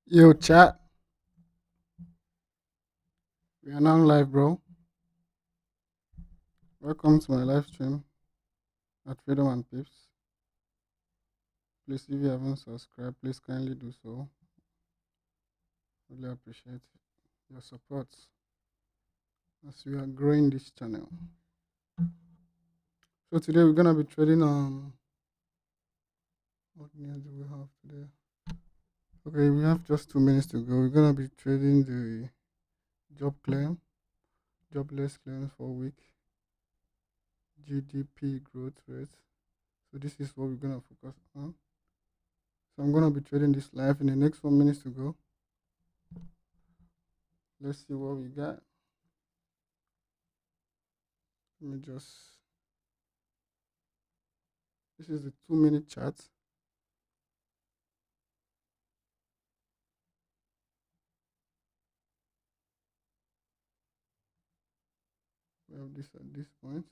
Yo, chat. We are now live, bro. Welcome to my live stream at Freedom and Pips. Please, if you haven't subscribed, please kindly do so. Really appreciate your support as we are growing this channel. So today we're gonna be trading what news do we have today? Okay, we have just 2 minutes to go. We're gonna be trading the jobless claims for week, GDP growth rate. So this is what we're gonna focus on. So I'm gonna be trading this live in the next 4 minutes to go. Let's see what we got. Let me just. This is the 2 minute chart. We have this at this point.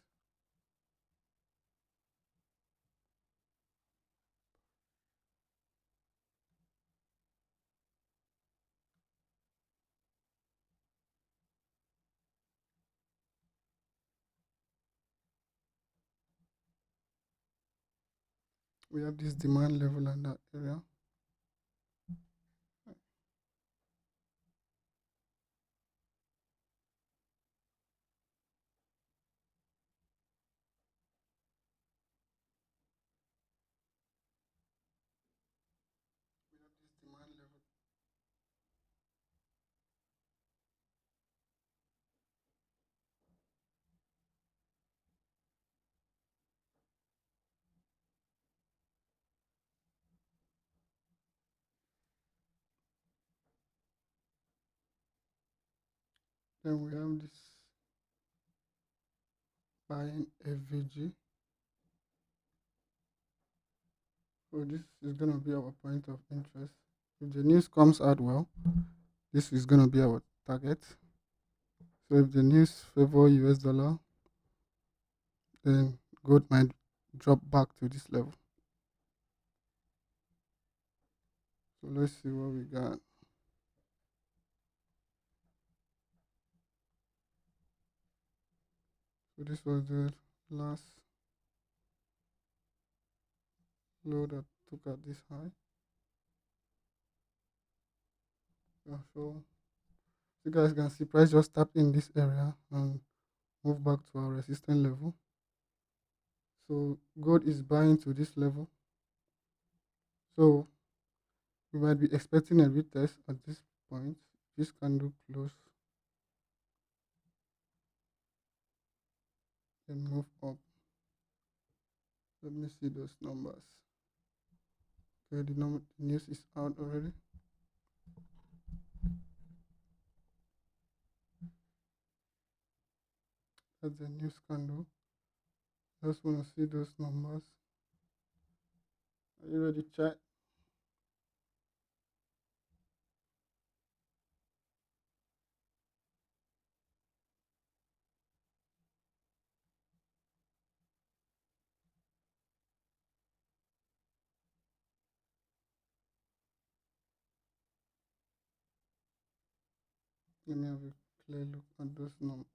We have this demand level in that area. We have this demand level. Then we have this buying FVG. So this is gonna be our point of interest. If the news comes out well, this is gonna be our target. So if the news favor US dollar, then gold might drop back to this level. So let's see what we got. So this was the last low that took at this high. Yeah, so you guys can see price just tapped in this area and move back to our resistance level. So gold is buying to this level. So we might be expecting a retest at this point. This candle close and move up. Let me see those numbers. Okay, the news is out already. That's the news candle. Just want to see those numbers. Are you ready, chat? Let me have a clear look at those numbers.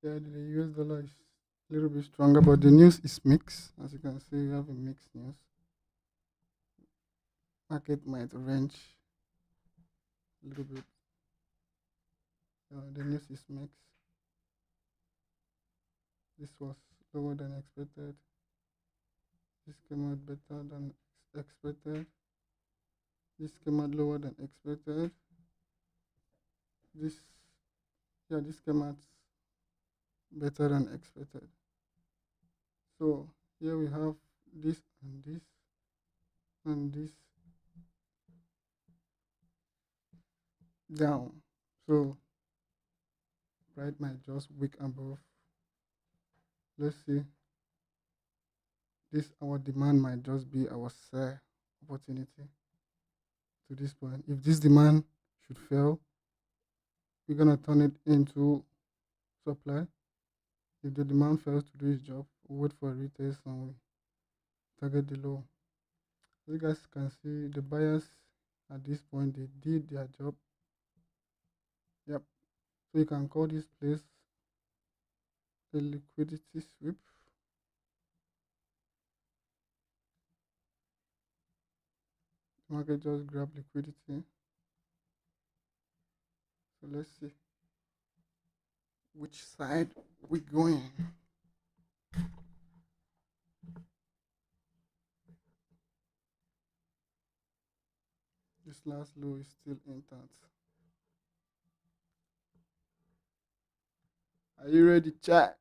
Yeah, the US dollar is a little bit stronger, but the news is mixed. As you can see, we have a mixed news. Market might range a little bit. The news is mixed. This was lower than expected. This came out better than expected. This came out lower than expected. This, yeah, this came out better than expected. So here we have this and this and this down. So right might just wick above. Let's see. This our demand might just be our sell opportunity to this point. If this demand should fail, we're gonna turn it into supply. If the demand fails to do its job, we wait for a retest and we target the low. You guys can see the buyers at this point they did their job. Yep. So you can call this place a liquidity sweep. The market just grab liquidity. So let's see which side we going. This last low is still intact. Are you ready, chat?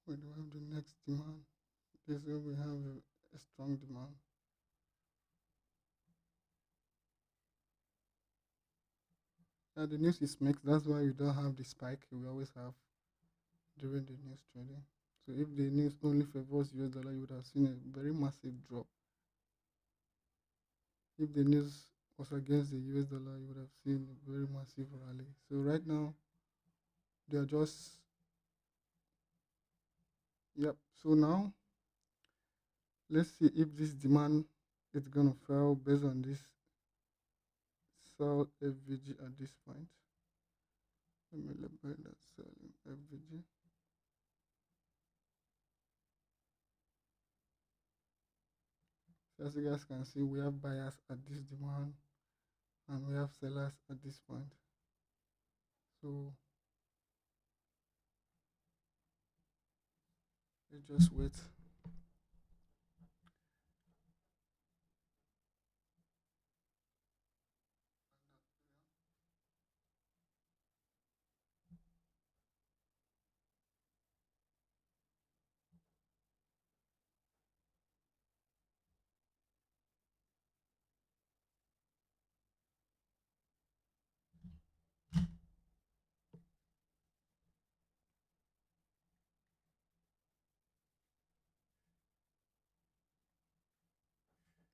We do have the next demand. This is where we have a strong demand. The news is mixed. That's why we don't have the spike we always have during the news trading. So if the news only favors US dollar, you would have seen a very massive drop. If the news was against the US dollar, you would have seen a very massive rally. So right now, they are just, yep. So now, let's see if this demand is gonna fail based on this sell FVG at this point. Let me label that selling FVG. So as you guys can see, we have buyers at this demand and we have sellers at this point. So let's just wait.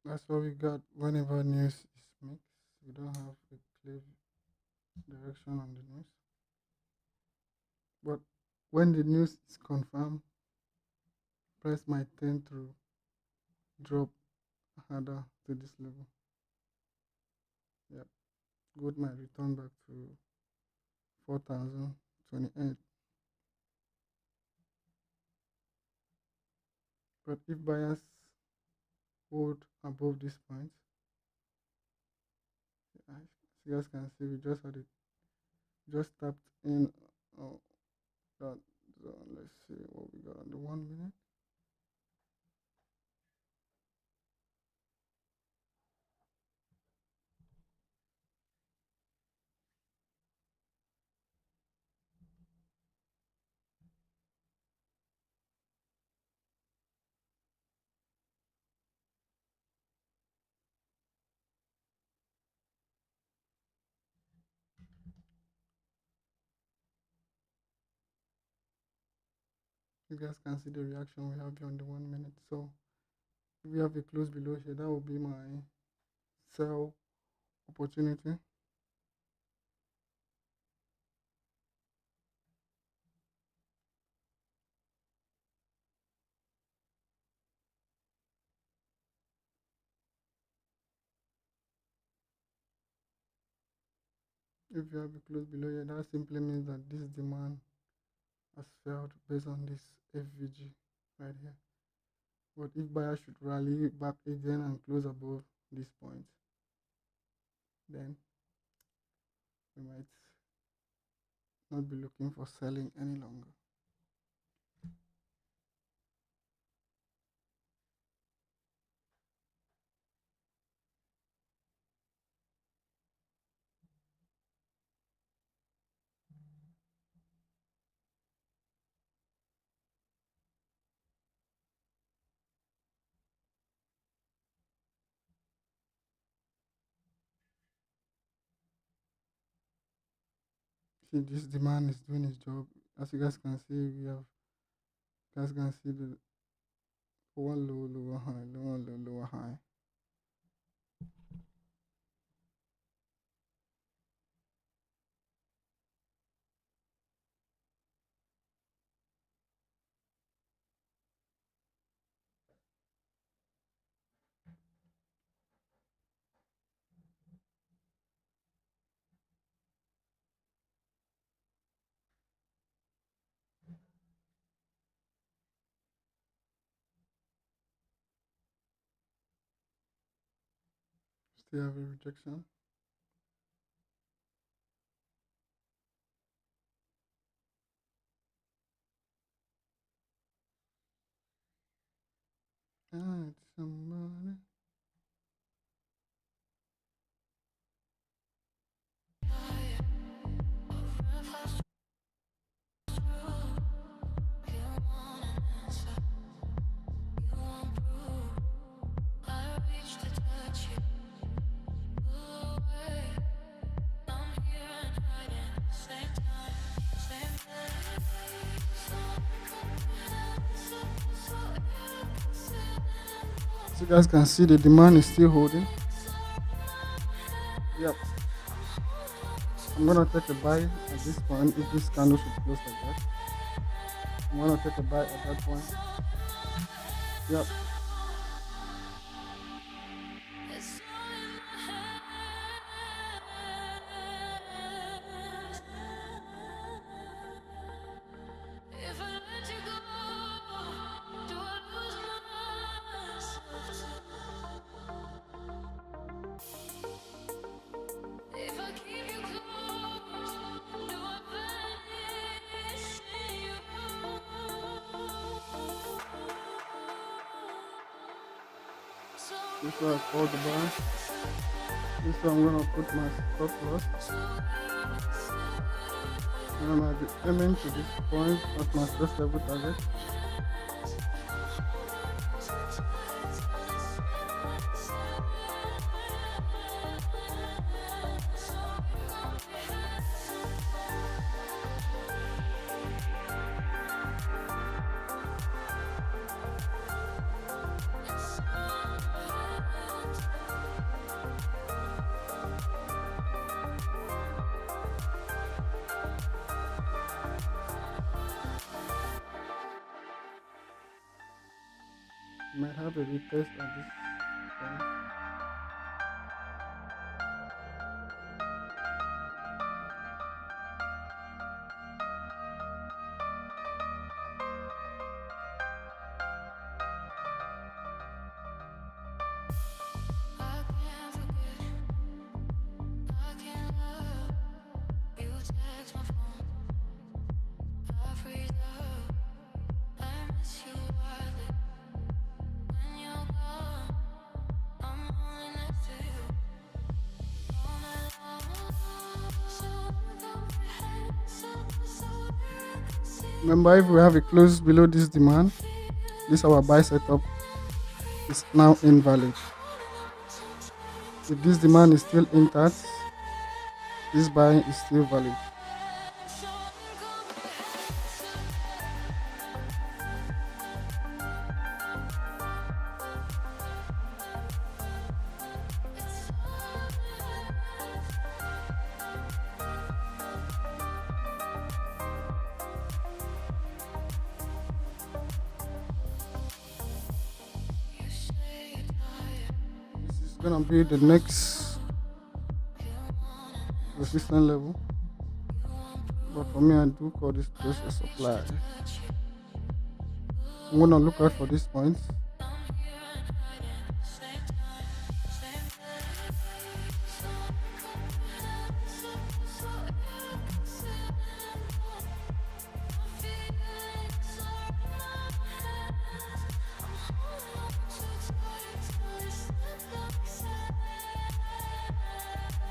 That's what we got whenever news is mixed. We don't have a clear direction on the news. But when the news is confirmed, price might tend to drop harder to this level. Yep. Gold might return back to 4,028. But if buyers hold above this point, as you guys can see, we just had it, just tapped in. Oh, that zone. Let's see what we got on the 1 minute. You guys can see the reaction we have here on the 1 minute. So if we have a close below here, that will be my sell opportunity. If you have a close below here, that simply means that this demand has failed based on this FVG right here. But if buyers should rally back again and close above this point, then we might not be looking for selling any longer. See, this demand is doing its job. As you guys can see, guys can see the one low, lower high, lower low, lower high. Still have a rejection. Ah, it's somebody. So you guys can see the demand is still holding. Yep. I'm gonna take a buy at this point if this candle should close like that. I'm gonna take a buy at that point. Yep. This is what I call the buy. This one I'm gonna put my stop loss. And I'm gonna be aiming to this point as my first level target. Might have a retest at this point. Remember, if we have a close below this demand, this our buy setup is now invalid. If this demand is still intact, this buy is still valid. This is gonna be the next resistance level. But for me, I do call this place a supply. I'm gonna look out for these points.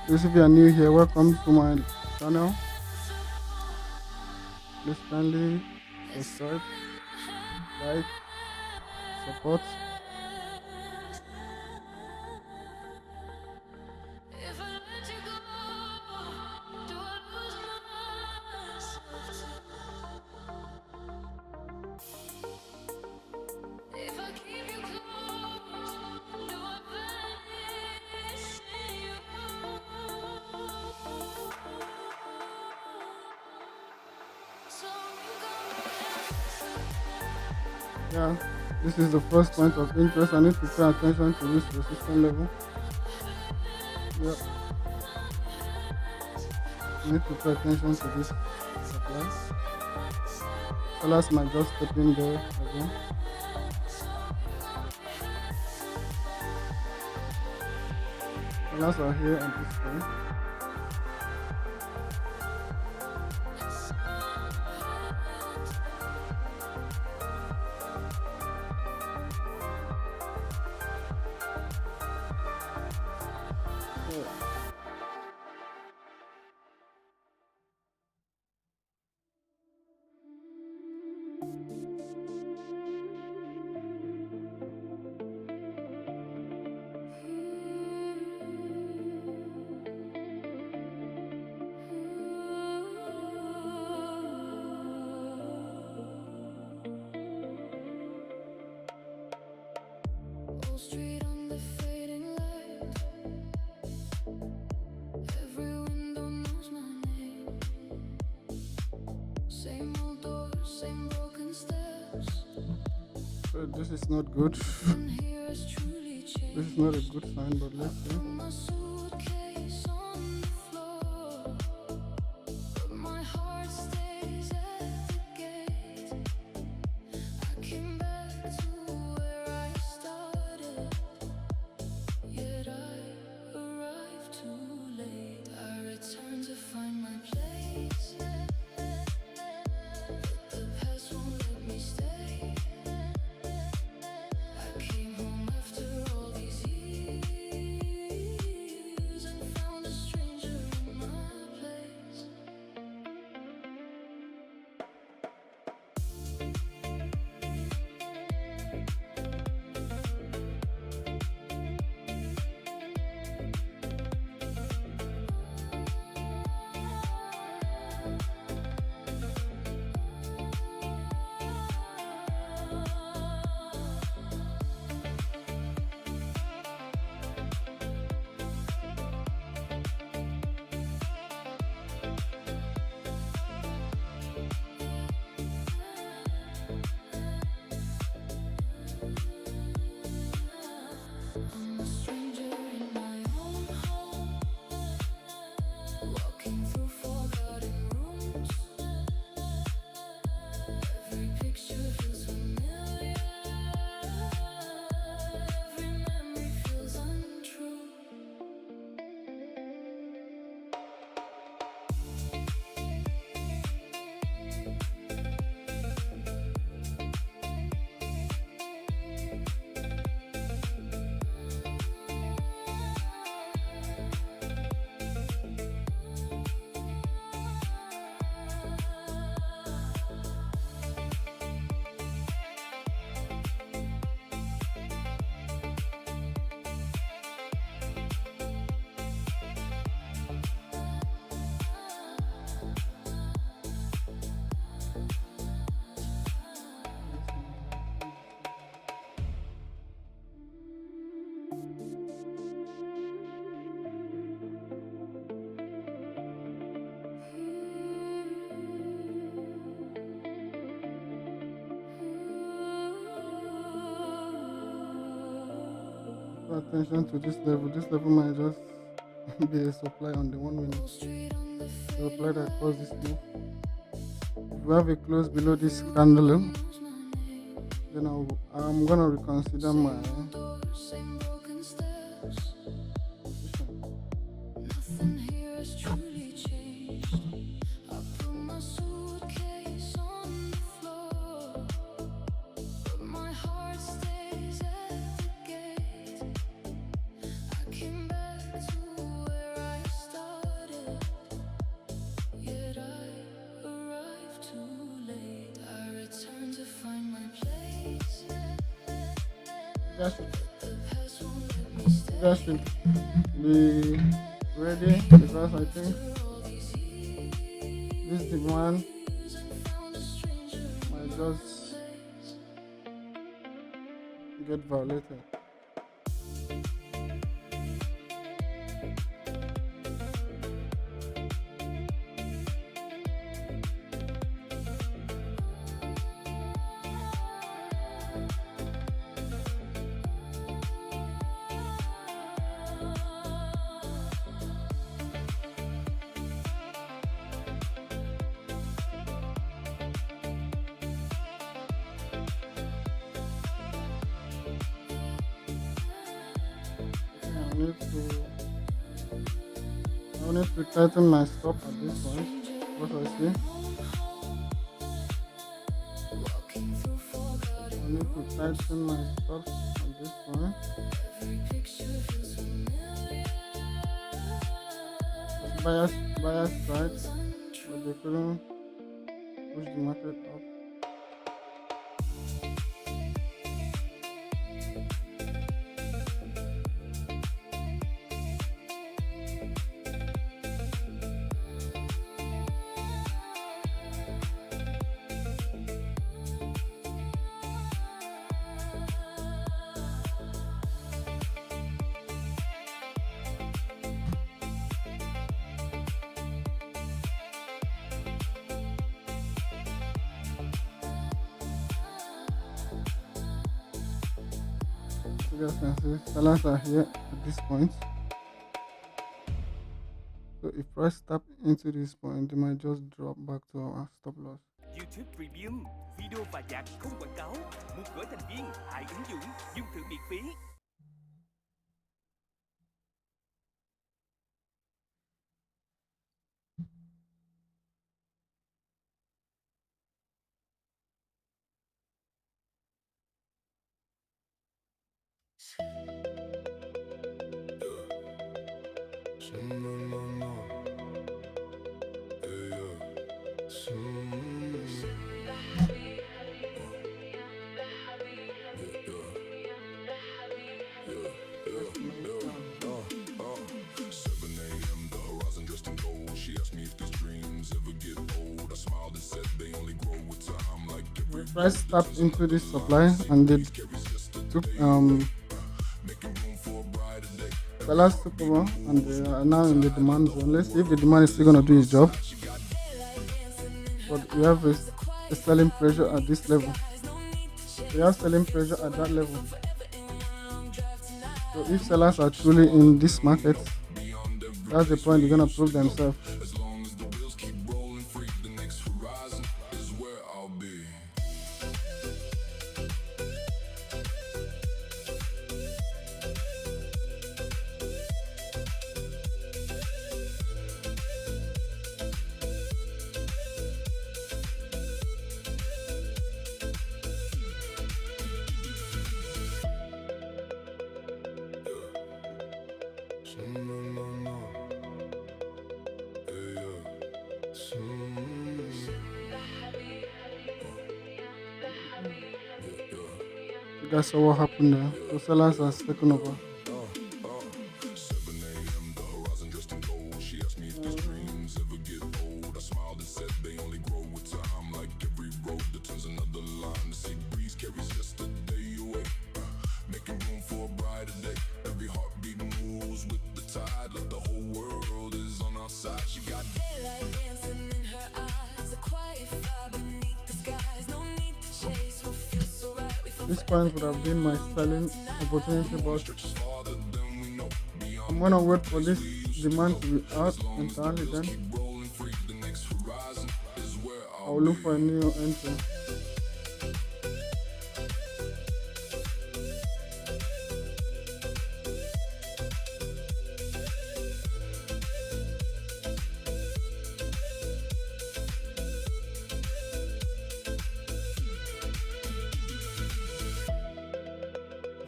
If you are new here, welcome to my channel. Please kindly subscribe, like, support. Yeah, this is the first point of interest. I need to pay attention to this resistance level. Yep, I need to pay attention to this supply. Sellers might just step in there again. Sellers are here at this point. So this is not good. This is not a good sign, but let's see. Pay attention to this level. This level might just be a supply on the 1 minute. Supply that caused this move. If we have a close below this candle, then I'm gonna reconsider my position. That should be ready because I think this demand might just get violated. I need to I need to tighten my stop at this point. What I see, I need to tighten my stop at this point. Buyers tried, but they couldn't push the market up. So you guys can see sellers are here at this point. So if price tap into this point, they might just drop back to our stop loss. YouTube Premium, video và nhạc không quảng cáo. Một gói thành viên, hãy ứng dụng, dùng thử miễn phí. Price tapped into this supply and they took sellers took over and they are now in the demand zone. Let's see if the demand is still gonna do its job. But we have a selling pressure at this level. We have selling pressure at that level. So if sellers are truly in this market, that's the point they're gonna prove themselves. You guys saw what happened there. So sellers are taken over. This point would have been my selling opportunity, but I'm gonna wait for this demand to be out entirely, then I'll look for a new entry.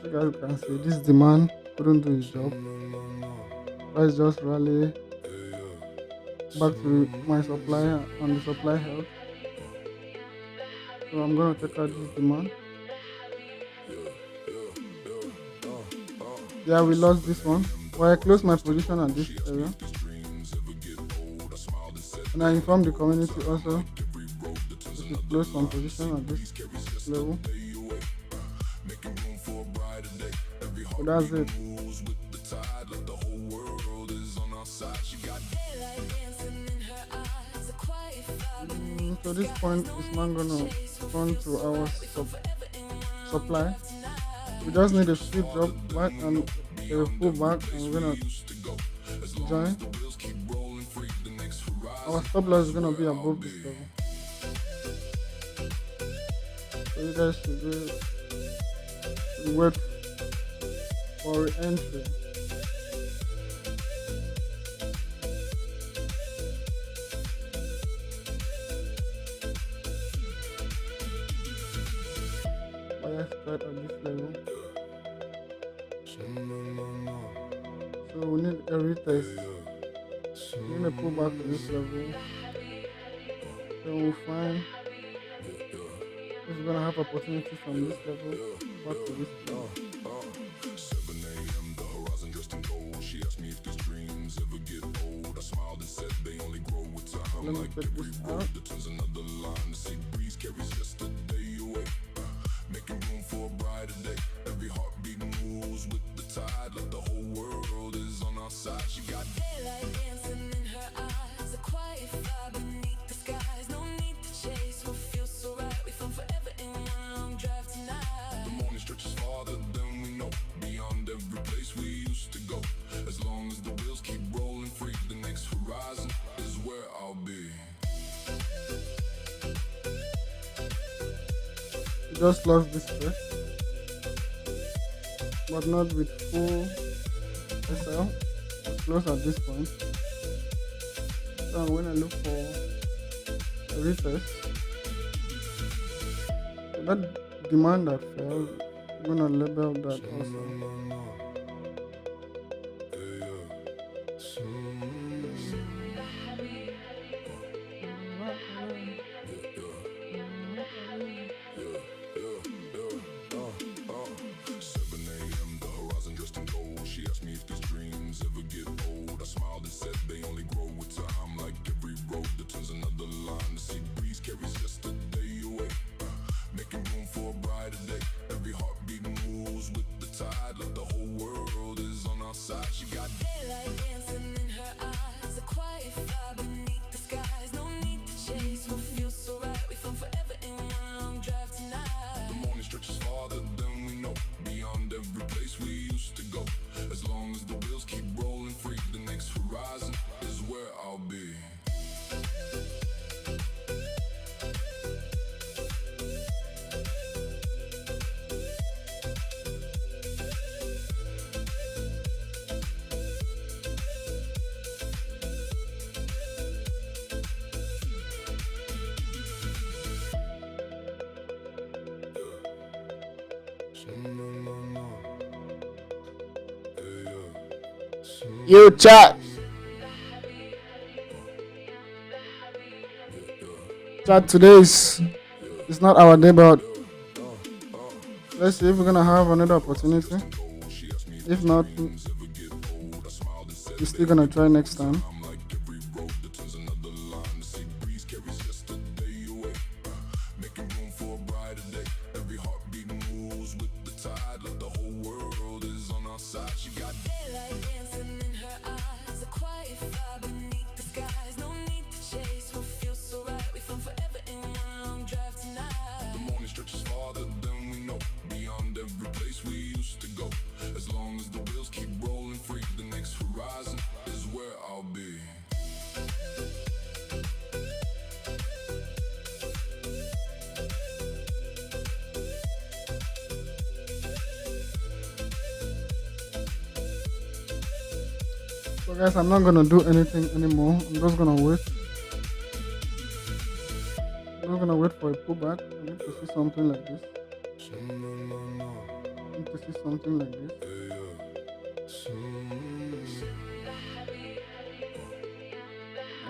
You guys can see this demand couldn't do its job. Price just rally back to my supply and the supply held. So I'm gonna take out this demand. Yeah, we lost this one. But I closed my position at this area. And I informed the community also to close some position at this level. So that's it. So this point is not gonna run to our supply. We just need a few drop back and a pull back, and we're gonna join. Our stop loss is gonna be above this level. So you guys should wait for entry. right at this level. So we need a retest. We need a pullback to this level. Then we'll find if we're gonna have opportunity from this level back to this level. 7 a.m. the horizon dressed in gold. She asked me if these dreams ever get old. I smiled and said they only grow with time. Let me Like check every this road out. that turns another line. The sea breeze carries yesterday away, making room for a brighter day. Every heartbeat moves with the tide, like the whole world is on our side. She got daylight dancing in her eyes, a quiet fire beneath the skies. No need to chase what feels so right. We found forever in one long drive tonight. the morning stretches farther than we know, beyond every place we used to go. As long as the wheels keep rolling free, the next horizon is where I'll be. We just lost this first, but not with full SL. Close at this point. So I'm gonna look for a retest. So that demand that fell, I'm gonna label that also. Daylight dancing in her eyes, a quiet fire beneath the skies. No need to chase what feels so right. We found forever in one long drive tonight. The morning stretches farther than we know, beyond every place we used to go. As long as the wheels keep rolling free, the next horizon is where I'll be. You chat. Chat, today is it's not our day, but let's see if we're gonna have another opportunity. If not, we're still gonna try next time. Daylight dancing in her eyes, a quiet fire beneath the skies. No need to chase what feels so right. We found forever in one long drive tonight. The morning stretches farther than we know, beyond every place we used to go. As long as the wheels keep rolling free, the next horizon is where I'll be. So guys, I'm not gonna do anything anymore. I'm just gonna wait. I'm not gonna wait for a pullback. I need to see something like this. I need to see something like this.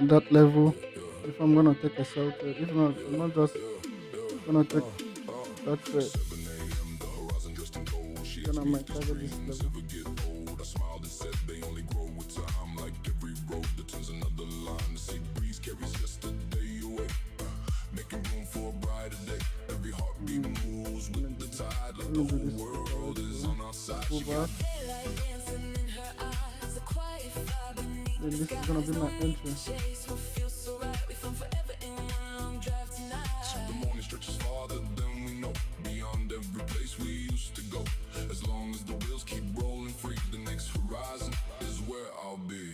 At that level, if I'm gonna take a sell trade. If not, I'm not just gonna take that trade. Then I might target this level. Pullback. Daylight dancing in her eyes, a quiet fire beneath Then the this is skies. gonna be my entry. Chase what feels so right. We found forever in one long drive tonight. The morning stretches farther than we know, beyond every place we used to go. As long as the wheels keep rolling free, the next horizon is where I'll be.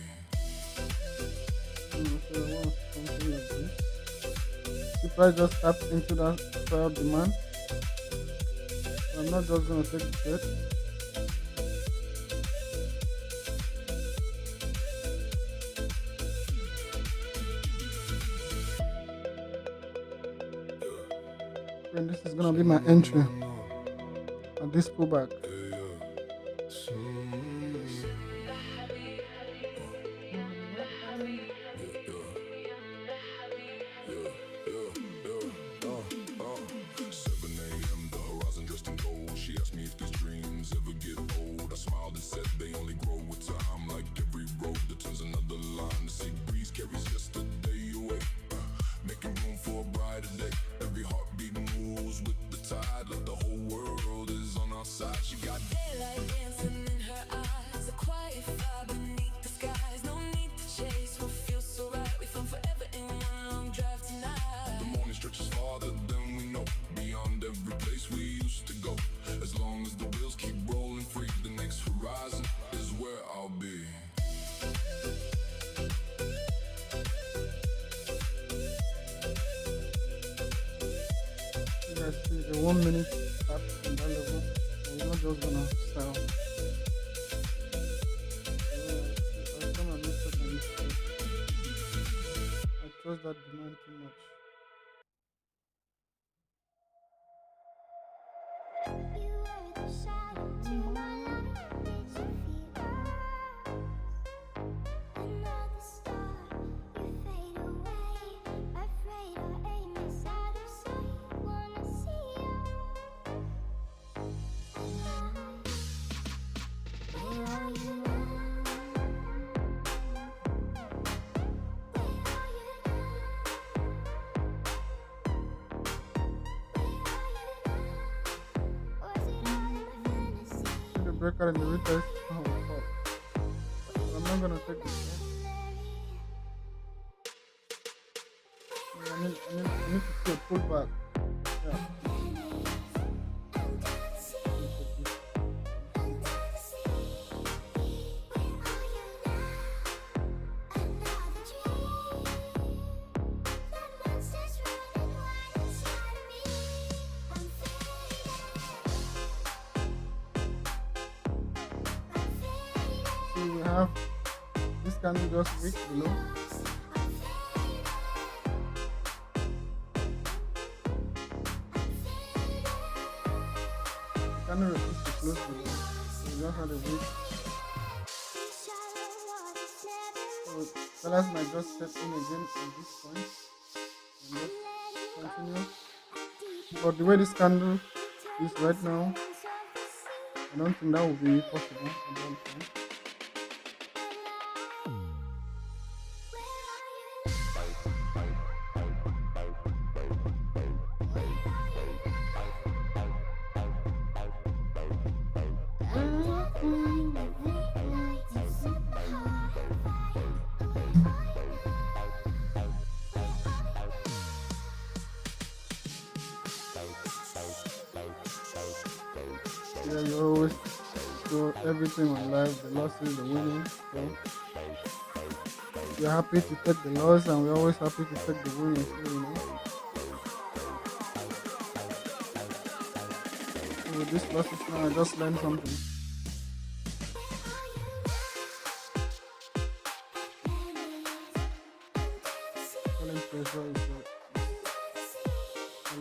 So I want something like this. If I just tap into that sell demand, I'm not just gonna take the trade. And this is gonna be my entry. this pullback. She asked me if these dreams ever get old. I smiled and said they only grow with time. Like every road that turns another line. The sea breeze carries yesterday away, making room for a brighter day. Every heartbeat moves with the tide. Like the whole world is on our side. She got daylight dancing in her eyes, a quiet fire beneath the skies. No need to chase what feels so right. We found forever in one long drive tonight. the morning stretches farther than we know, beyond every place we used to go. As long as the wheels keep rolling free, the next horizon is where I'll be. You guys see the 1 minute start in that level. We're not just gonna sell. I'm gonna miss it on this side. I trust that demand too much. You were the shadow to my light. Did you feel another star? You fade away. Afraid our aim is out of sight. Wanna see you. Where are you now? Where are you now? Was it all in my fantasy? See the breaker and the retest. Oh fuck. I'm not gonna take this. I need to see a pullback. Yeah. See, we have this candle just reached below. The candle refused to close below. So we just had a week. So sellers might just step in again at this point and just continue. But the way this candle is right now, I don't think that will be possible. I don't think. Yeah, you always show everything on live, the losses, the winnings. So we're happy to take the loss and we're always happy to take the winnings too, you know. So with these losses now, I just learned something. Selling pressure is a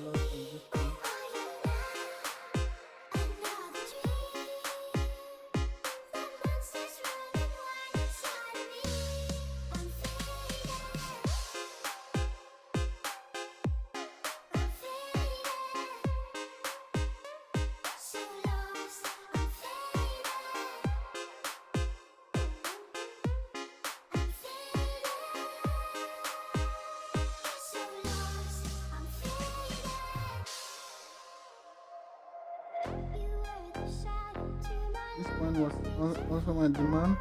loss on this one. This point was also my demand.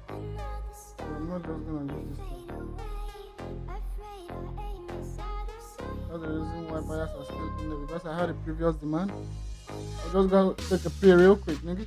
So I'm not just gonna use this one. That's the reason why buyers are still in there, because I had a previous demand. I just gotta take a pay real quick, nigga.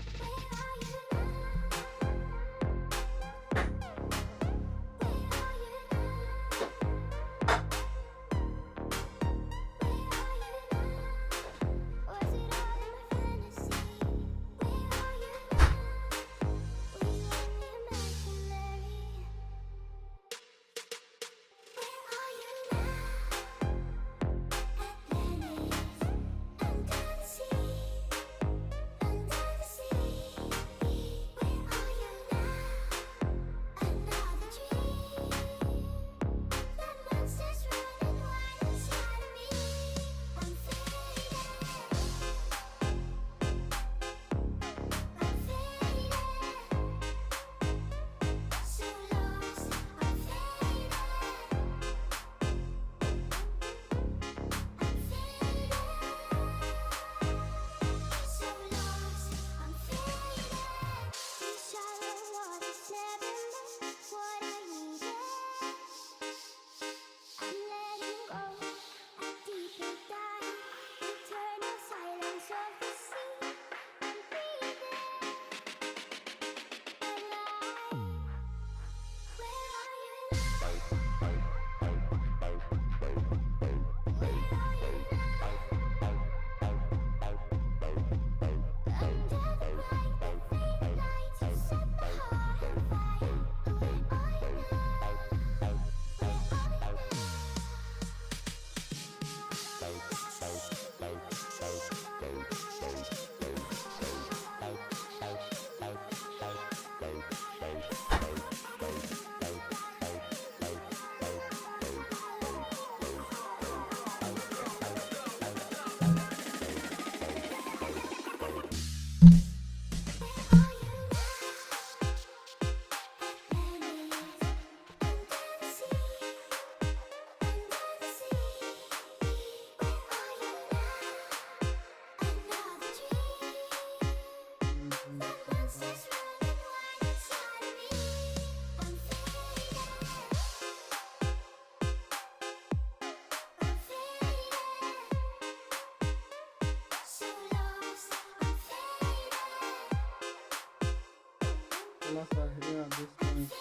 Colors are here at this point.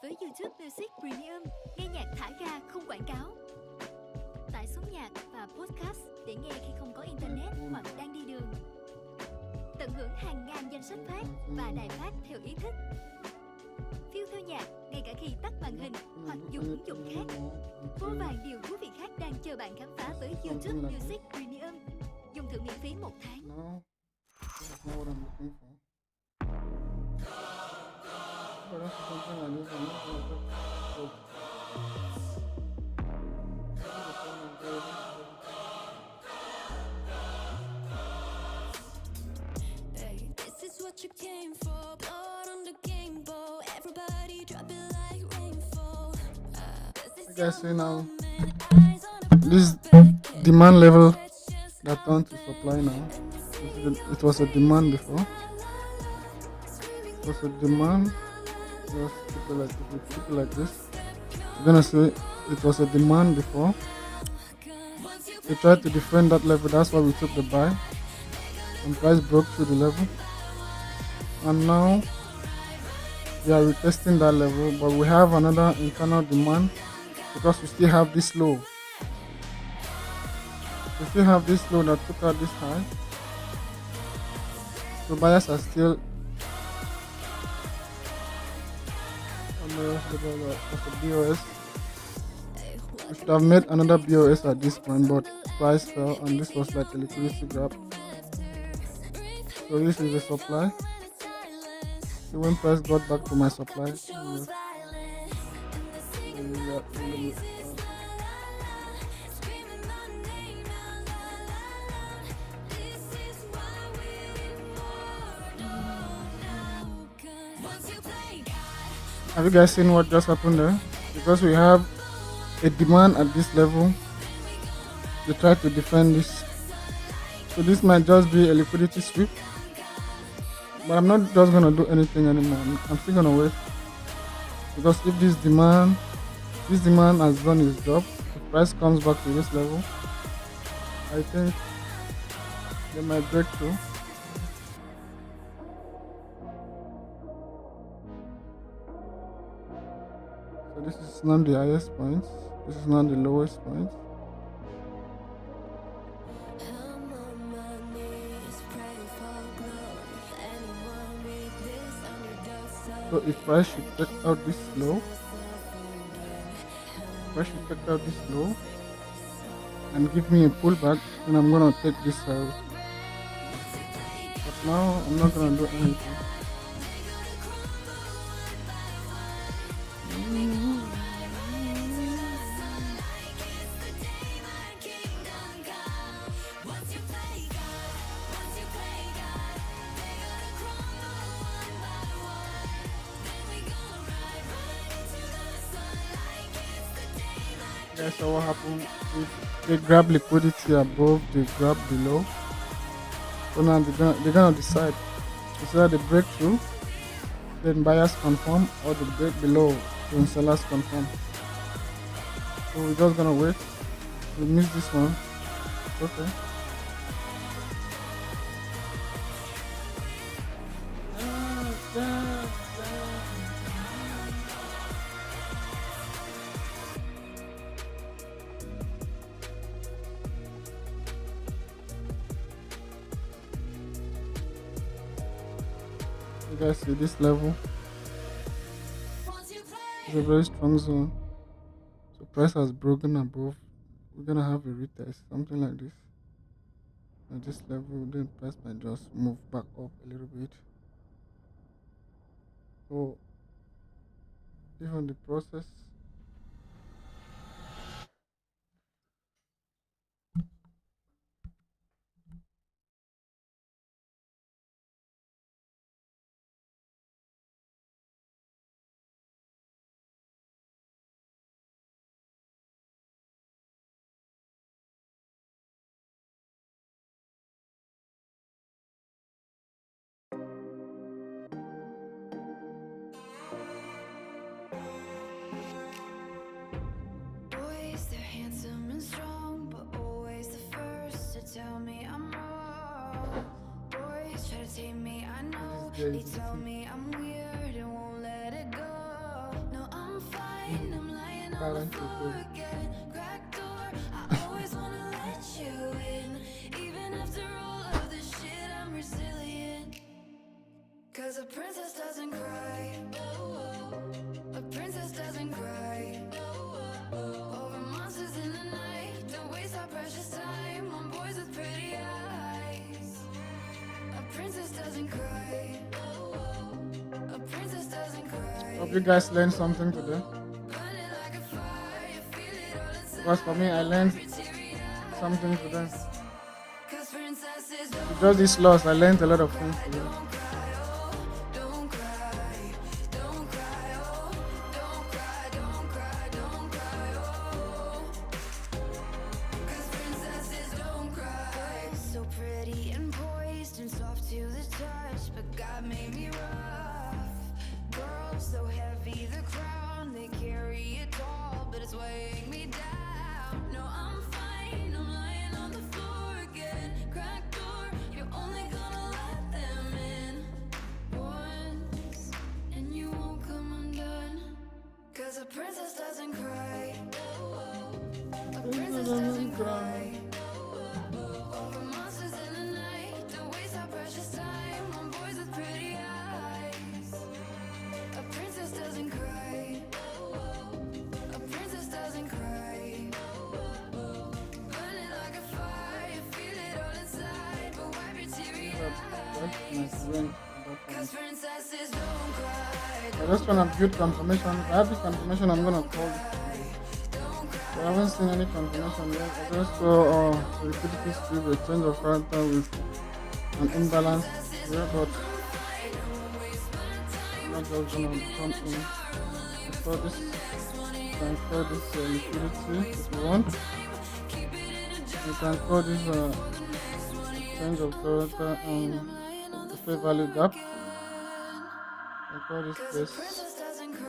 Với YouTube Music Premium, nghe nhạc thả ga không quảng cáo. Tải xuống nhạc và podcast để nghe khi không có internet hoặc đang đi đường. Tận hưởng hàng ngàn danh sách phát và đài phát theo ý thích. Phiêu theo nhạc ngay cả khi tắt màn hình hoặc dùng ứng dụng khác. Vô vàn điều thú vị khác đang chờ bạn khám phá với YouTube Music Premium. Dùng thử miễn phí 1 tháng. No, that's not what I'm looking for. But that's something like this. I'm not gonna go. This is what you came for. Blood on the game bowl. Everybody drop it like rainfall. You guys see now, this demand level that turned to supply now. It was a demand before. It was a demand. Just keep it like this. You're gonna see it was a demand before. We tried to defend that level. That's why we took the buy. And price broke through the level. And now we are retesting that level, but we have another internal demand because we still have this low. We still have this low that took out this high. So buyers are still on the BOS. We should have made another BOS at this point, but price fell and this was like a liquidity grab. So this is the supply. So when price got back to my supply, have you guys seen what just happened there? Because we have a demand at this level, they try to defend this. So this might just be a liquidity sweep. But I'm not just gonna do anything anymore. I'm still gonna wait. Because if this demand has done its job, if price comes back to this level, I think they might break through. So this is not the highest points. This is not the lowest points. So if price should take out this low, and give me a pullback, then I'm gonna take this out. But now I'm not gonna do anything. So what happened if they grab liquidity above, they grab below? So now they're gonna decide. It's either they break through, then buyers confirm, or they break below, then sellers confirm. So we're just gonna wait. We missed this one. Okay. guys see this level? Once you It's a very strong zone. So price has broken above. We're gonna have a retest, something like this. At this level, then price might just move back up a little bit. So even the process, boys, they're handsome and strong, but always the first to tell me I'm wrong. Boys try to tame me, I know. This guy They is tell eating. me I'm weird and won't let it go. No, I'm fine, I'm lying on the Balance floor it. again. Crack door, I always wanna let you in. Even after all of this shit, I'm resilient. Cause a princess doesn't cry. A princess doesn't cry. Over monsters in the night. Don't waste our precious time on boys with pretty eyes. A princess doesn't cry. A princess doesn't cry. Hope you guys learned something today. Burning like a fire, feel it all inside. Because for me, I learned something today. Cause princesses With just this loss, I learned a lot of things today. don't cry, don't cry, oh, don't cry, don't cry, don't cry, oh. Cause princesses don't cry. So pretty and poised and soft to the touch, but God made me rough. Girls so heavy, the crown, they carry it all, but it's weighing me down. No, I'm fine, I'm lying on the floor again. Crack door, you're only gonna let them in once, and you won't come undone. Cause a princess doesn't cry. A princess doesn't cry. Over monsters in the night. Don't waste our precious time on boys with pretty eyes. A princess doesn't cry. A princess doesn't cry. Burning like a fire, feel it all inside. But wipe your teary That's my eyes. strength. Cause princesses don't cry. I just want to build confirmation. If I have the confirmation, I'm gonna call it. I haven't seen any confirmation yet. I just saw liquidity strip, a change of character with an imbalance here, but I'm not just gonna come in. Before this, you can call this liquidity if you want. You can call this change of character and the fair value gap. I call this place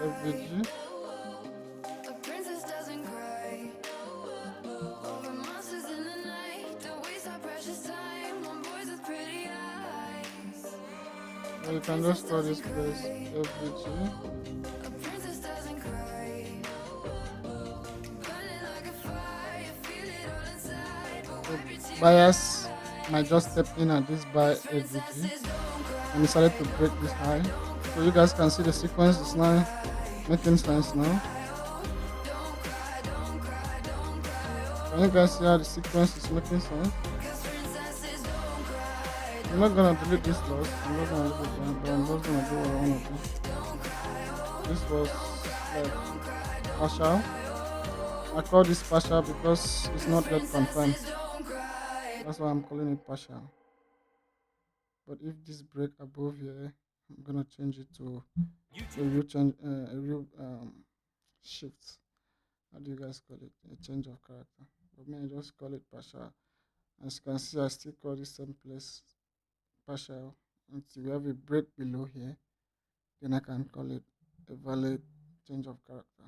FVG. A princess doesn't cry. Over monsters in the night. Don't waste our precious time on boys with pretty eyes. Or you can just call this place FVG. A princess doesn't cry. Burning like a fire, feel it all inside. But wipe your tears. Buyers might just step in at this buy FVG and decided to break this high. So you guys can see the sequence is now making sense now. Can you guys see how the sequence is making sense? I'm not gonna delete this loss. I'm not gonna leave it there, but I'm just gonna do what I wanna do. This was like partial. I call this partial because it's not yet confirmed. That's why I'm calling it partial. But if this break above here, I'm gonna change it to a real change, a real shift. How do you guys call it? A change of character. But me, I just call it partial. As you can see, I still call this same place partial until we have a break below here. Then I can call it a valid change of character.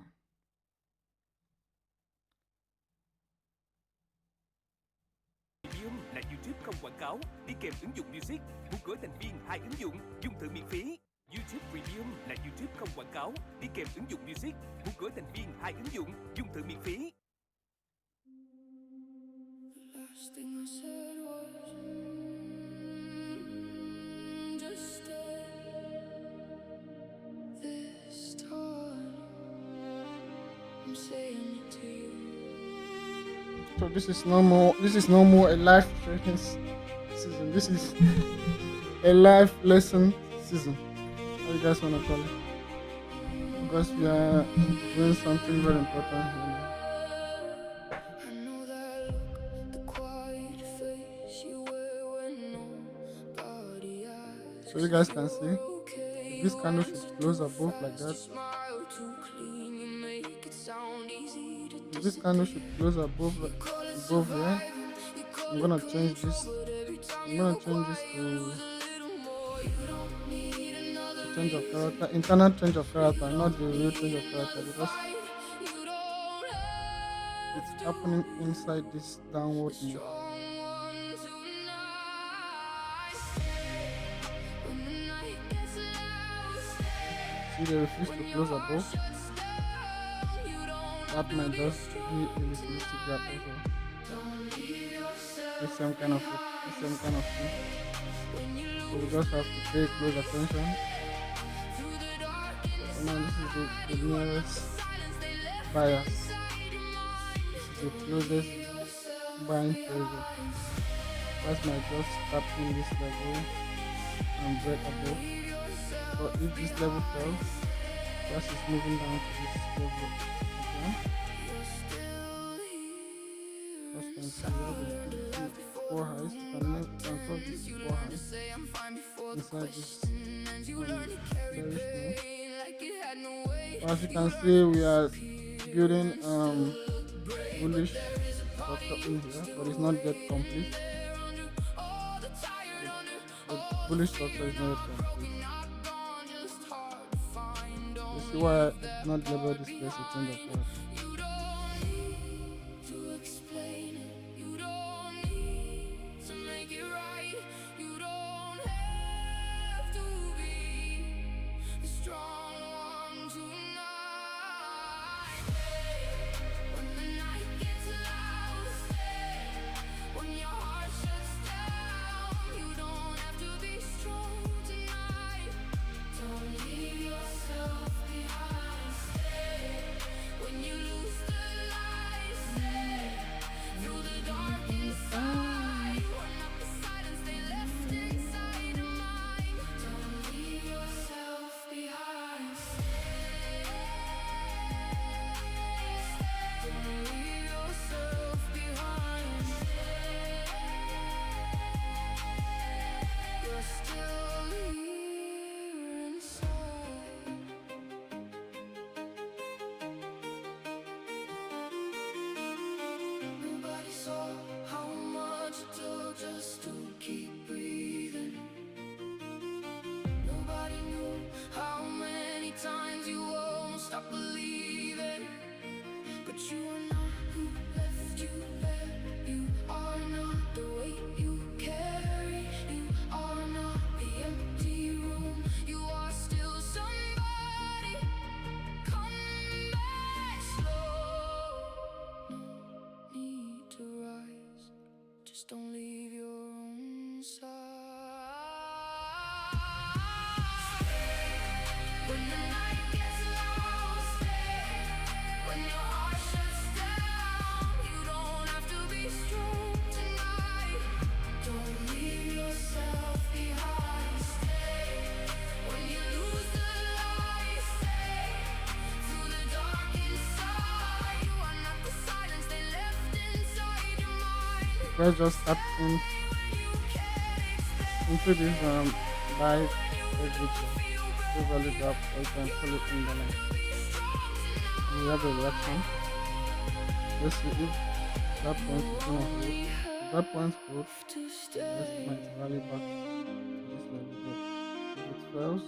Premium là YouTube không quảng cáo, đi kèm ứng dụng Music. Muốn gửi thành viên 2 ứng dụng, dùng thử miễn phí. YouTube Premium là YouTube không quảng cáo, đi kèm ứng dụng Music. Muốn gửi thành viên 2 ứng dụng, dùng thử miễn phí. Last thing I said was just stay. So this is no more. This is no more a life training season. This is a life lesson season. How you guys wanna call it? Because we are doing something very important here now. I know that look, the quiet face you wear when nobody asks. So you guys can see Okay, this candle should close above like that. smile too clean, you make it sound easy to So this candle should close above here. I'm gonna change this. I'm gonna change this to change of character, internal change of character, not the real change of character, because it's happening inside this downward move. See, they refuse to close above. That might just be a liquidity gap also. The same kind of thing. So we just have to pay close attention. So now this is the nearest bias. This is the closest buying pressure. Price might just tap in this level and break above. So if this level fails, price is moving down to this level again. As you can see, we have the four highs. You can call this four highs inside this bearish move. So as you can see, we are building bullish structure in here, but it's not yet complete. The bullish structure is not yet complete. You see why I did not label this place a change of character. Don't leave your own side. When the night gets low, stay. When your heart shuts down, you don't have to be strong tonight. Don't leave yourself behind. Stay. When you lose the light, stay. Through the dark inside, you are not the silence they left inside your mind. Let's just tap into this buy exit value gap, or you can call it in the line. We have a reaction. Let's see if that point is gonna hold. If that point holds, this might rally back to this level. But if it fails,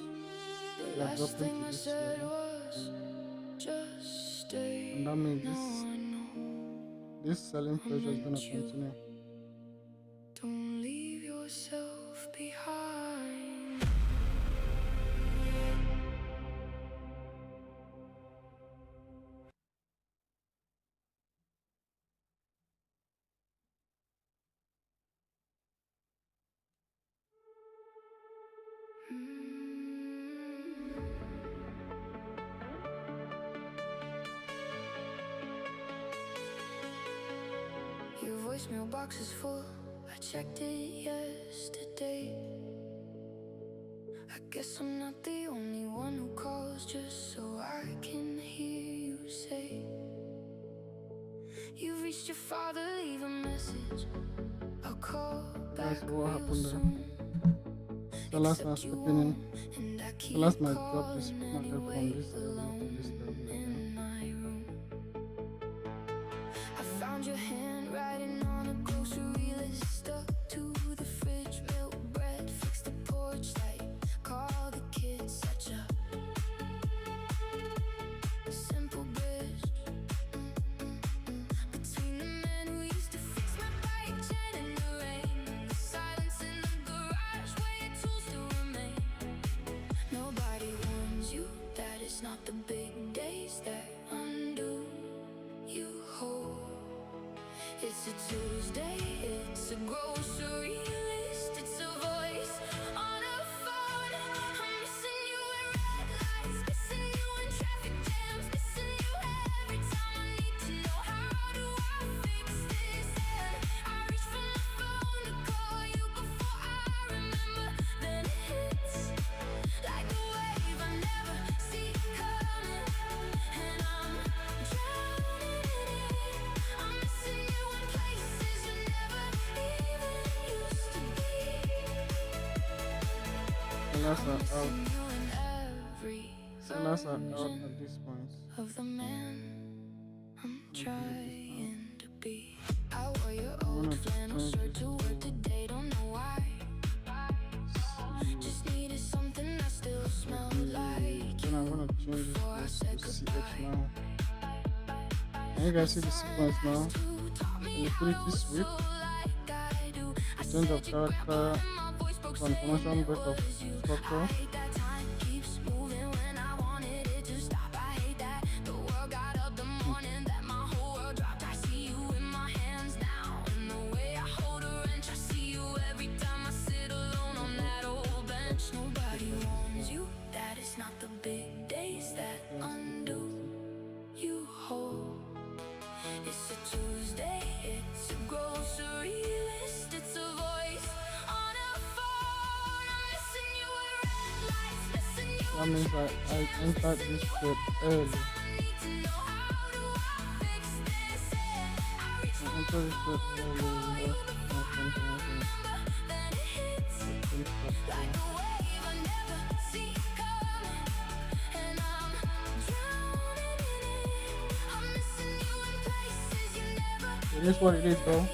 we are dropping to this level. And that means this selling pressure is gonna continue. Don't leave yourself behind. This mailbox is full. I checked it yesterday. I guess I'm not the only one who calls just so I can hear you say you reached your father, leave a message. I'll call back That's what real happened there. soon. So last night's Except you opinion. won't, and I So keep last night dropped this calling market from anyway, this level to this level again. in my room. I found your handwriting on a grocery list, stuck to the fridge, milk, bread, fix the porch light, call the kids, such a simple bridge between the men who used to fix my bike, jet in the rain, the silence in the garage where your tools still remain. Nobody warns you that it's not the big days that undo you whole. It's a Tuesday, it's a grocery list, it's a voice on a phone. I'm missing you in red lights, missing you in traffic jams, missing you every time I need to know how do I fix this. And I reach for my phone to call you before I remember. Then it hits like a wave I never see coming, and I'm drowning in it. I'm missing you in places you never even used to be. Sellers are out. Missing you in every Sellers are out version at this point. of the man I'm trying to be. I wore your old flannel shirt to work today, don't know why. Just needed something that still smelled like Then I'm gonna change before I this said to CH goodbye. now. Can you guys see the sequence now? Liquidity sweep, change of character, confirmation break of structure. Nobody warns you that it's not the big days that undo you whole. It's a Tuesday, it's a grocery list, it's a voice on a phone. I'm missing you at red lights, missing you That means I entered this trade early. I need to know how do I fix this. I reach I entered this trade early. No confirmation. then it hits like a wave I never see coming, and I'm drowning in it. I'm missing you in places you never It is what it is, though.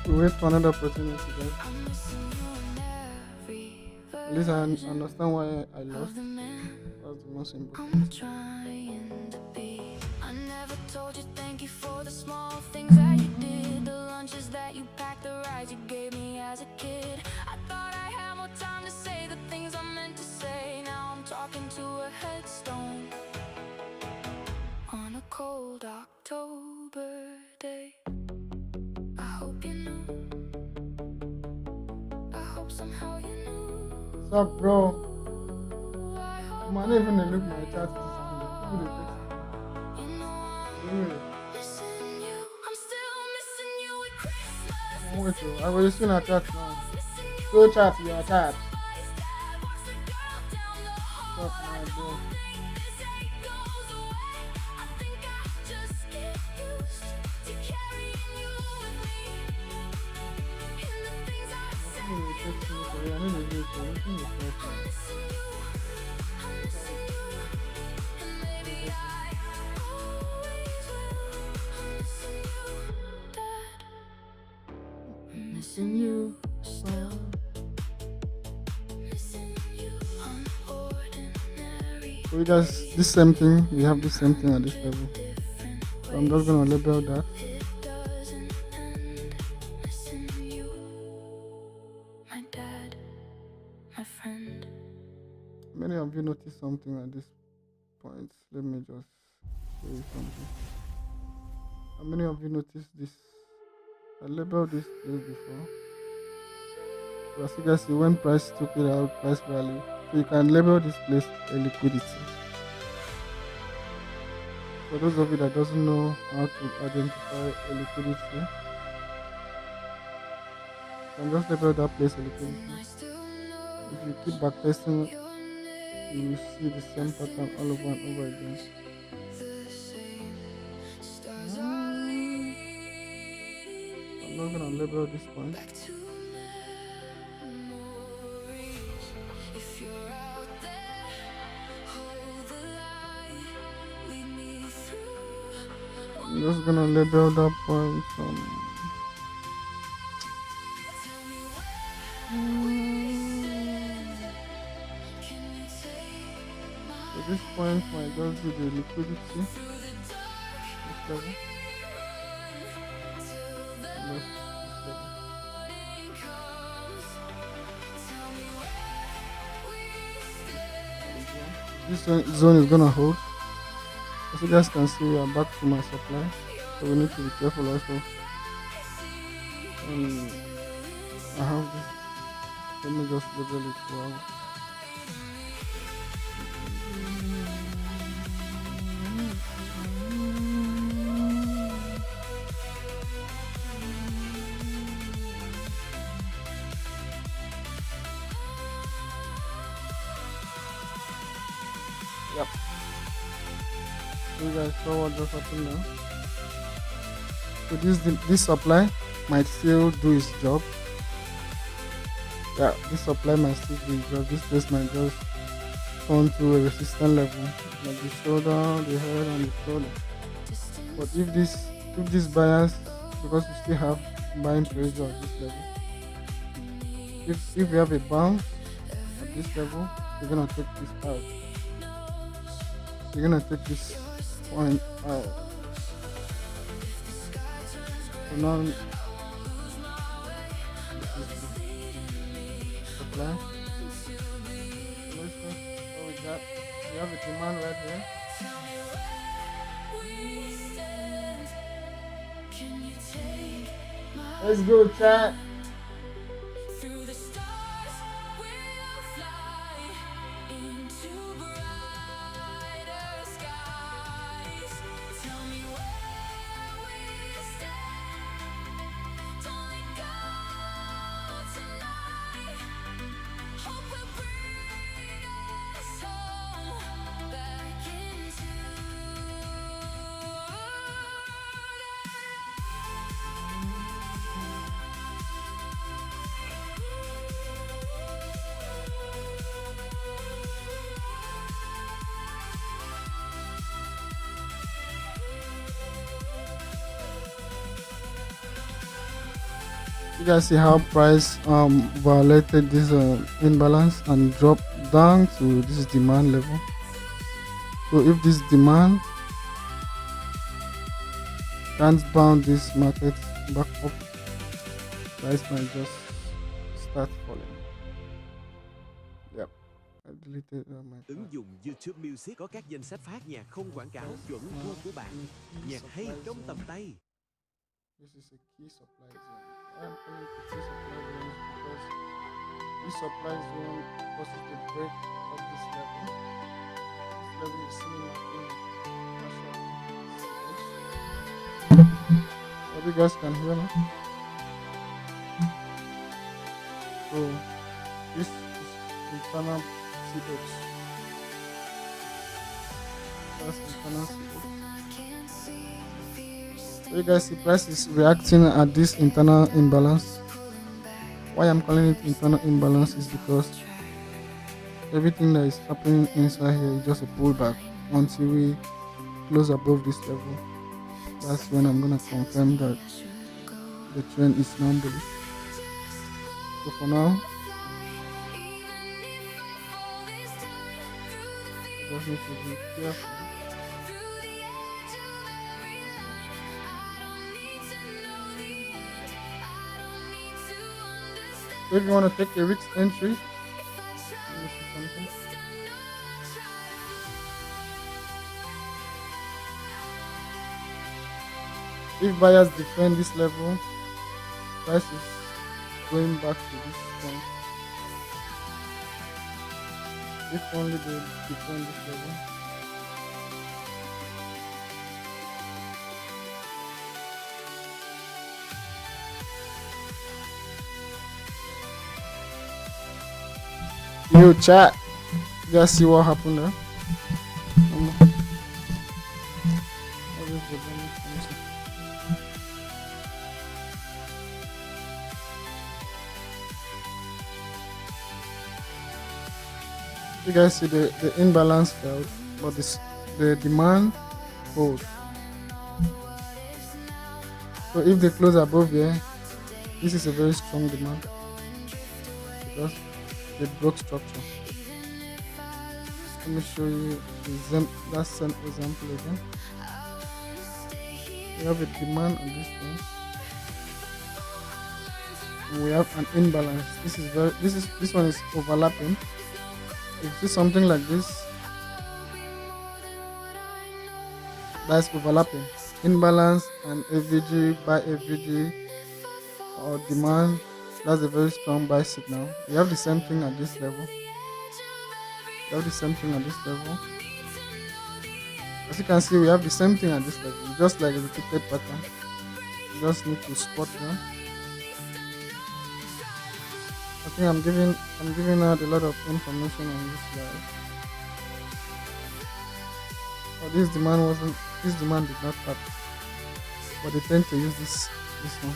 We wait for another opportunity, guys. I'm missing you in every At least I understand why I lost. of the man That's the most I'm important. trying to be. I never told you thank you for the small things that you did, the lunches that you packed, the rides you gave me as a kid. I thought I had more time to say the things I meant to say. Now I'm talking to a headstone on a cold October day. I hope you knew. I hope somehow you knew. What's up, bro? I hope Man, even look my chat. you know I'm missing you. I'm still missing you at Christmas. I'm with you. I will see our chat now. Missing you. Go chat, your chat. My dad walks the girl down the hall. What's up, my bro? This ache goes away. I think I just get used to carrying you with me. In the things I say, I need to text you for you. I need to do it for you. I need to text you. I'm missing you. I'm missing you. And maybe I always will. I'm missing you, Dad. I'm missing you still. Missing you, unordinary. So we guys, this same thing. We have the same thing at this level. Different So I'm just gonna label that. it doesn't end. Missing you, my dad, my friend. Many of you noticed something at this point. Let me just show you something. How many of you noticed this? I labeled this place before. So as you guys see, when price took it out, price value. So you can label this place a liquidity. For those of you that doesn't know how to identify a liquidity, you can just label that place a liquidity. If you keep backtesting, you will see the same pattern all over and over again. I'm not gonna label this point. I'm just gonna label that point so this point might just be the liquidity. This level. And this level. This zone is gonna hold. As you guys can see, we are back to my supply, so we need to be careful also. I have this. Let me just label it well. Yep. You guys saw what just happened now. So this supply might still do its job. Yeah, this supply might still do its job. This place might just turn to a resistance level, like the shoulder, the head, and the shoulder. But if this bias, because we still have buying pressure at this level, if we have a bounce at this level, we're gonna take this out. We're gonna take this point out. So now this is the supply. So we have a demand right here. Let's go, chat. Through the stars we'll fly into brighter skies. Tell me where we stand. Don't let go tonight. Hope will bring us home back into. You guys see how price violated this imbalance and dropped down to this demand level. So if this demand can't bound this market back up, price might just start falling. Yep, I deleted my Ứng dụng YouTube Music có các danh sách phát nhạc không quảng cáo chuẩn gu của bạn. Nhạc hay trong tầm tay. This is a key supply zone. I am calling it key supply zone because this supply zone causes the break of this level. This level is similar to hope you guys can hear me. So this is internal CH. That's internal CH. So you guys see price is reacting at this internal imbalance. Why I'm calling it internal imbalance is because everything that is happening inside here is just a pullback until we close above this level. That's when I'm gonna confirm that the trend is now bullish. So for now, I just need to be careful. So if you want to take a risk entry, let me see something. If buyers defend this level, price is going back to this point. If only they defend this level. Yo, chat. You guys see what happened there? What is the damage? Let me see. You guys see the imbalance failed, but the demand hold. So if they close above here, this is a very strong demand because they broke structure. Let me show you that same example again. We have a demand on this point. And we have an imbalance. This one is overlapping. If you see something like this, that's overlapping. Imbalance and AVG by AVG or demand, that's a very strong buy signal. We have the same thing at this level. As you can see, we have the same thing at this level, just like a repeated pattern. You just need to spot them. I think I'm giving out a lot of information on this slide. But this demand did not tap. But they tend to use this one.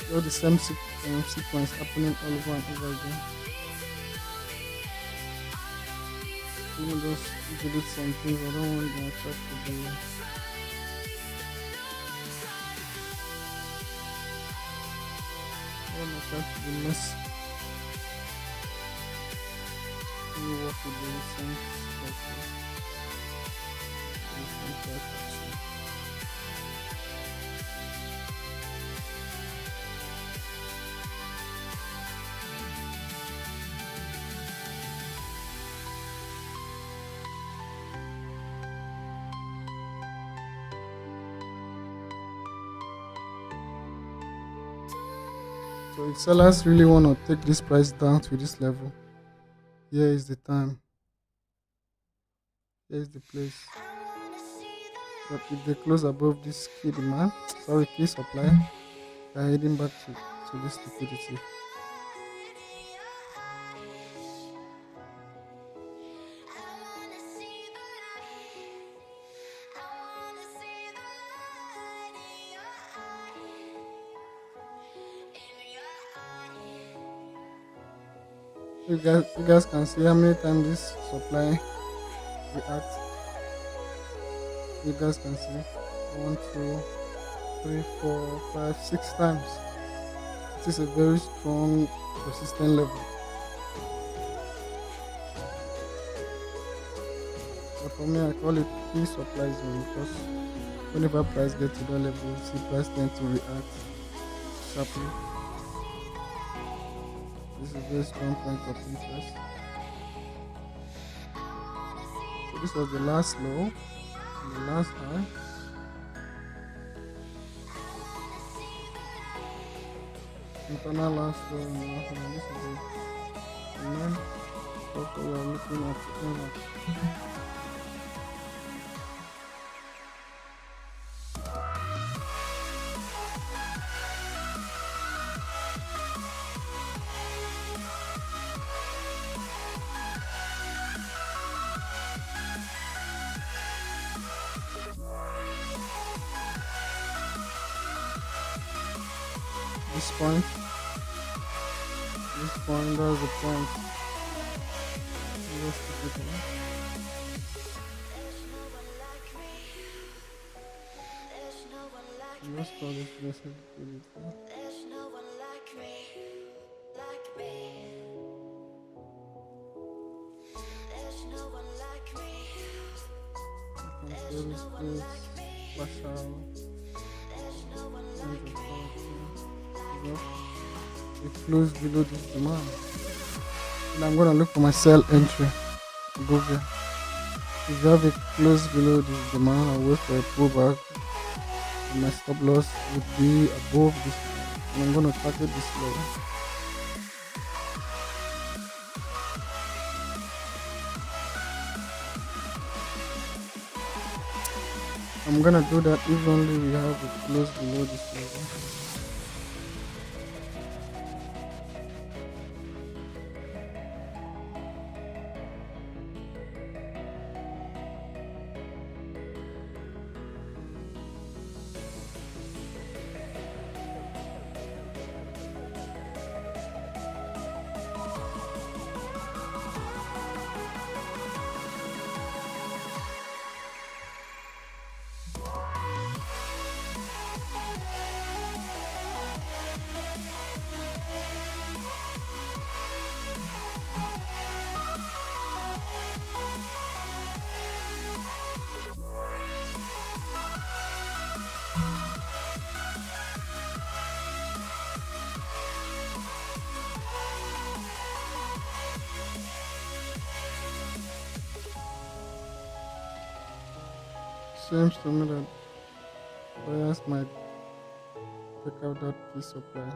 So the same sequence happening all over and over again. Let me just delete some things I don't want my chart to do. I want my chart to be messy. Let me work with the recent structure. So if sellers really want to take this price down to this level, here is the time. Here is the place. But if they close above this key supply, they are heading back to this liquidity. You guys can see how many times this supply reacts. You guys can see 1, 2, 3, 4, 5, 6 times. This is a very strong resistance level. But for me, I call it key supply zone because whenever price gets to that level, see price tend to react sharply. This is a very strong point of interest. So this was the last low and the last high. Internal last low and the last high. This is it. And then also we are looking at the end of this point, that's the point. Let's keep it on. Let's call this message liquidity. You can feel this flash out. It closed below this demand. And I'm gonna look for my sell entry. Go there. If you have a close below this demand, I'll wait for a pullback. And my stop loss would be above this level. And I'm gonna target this level. I'm gonna do that if only we have a close below this level. Seems to me that buyers might take out that key supply.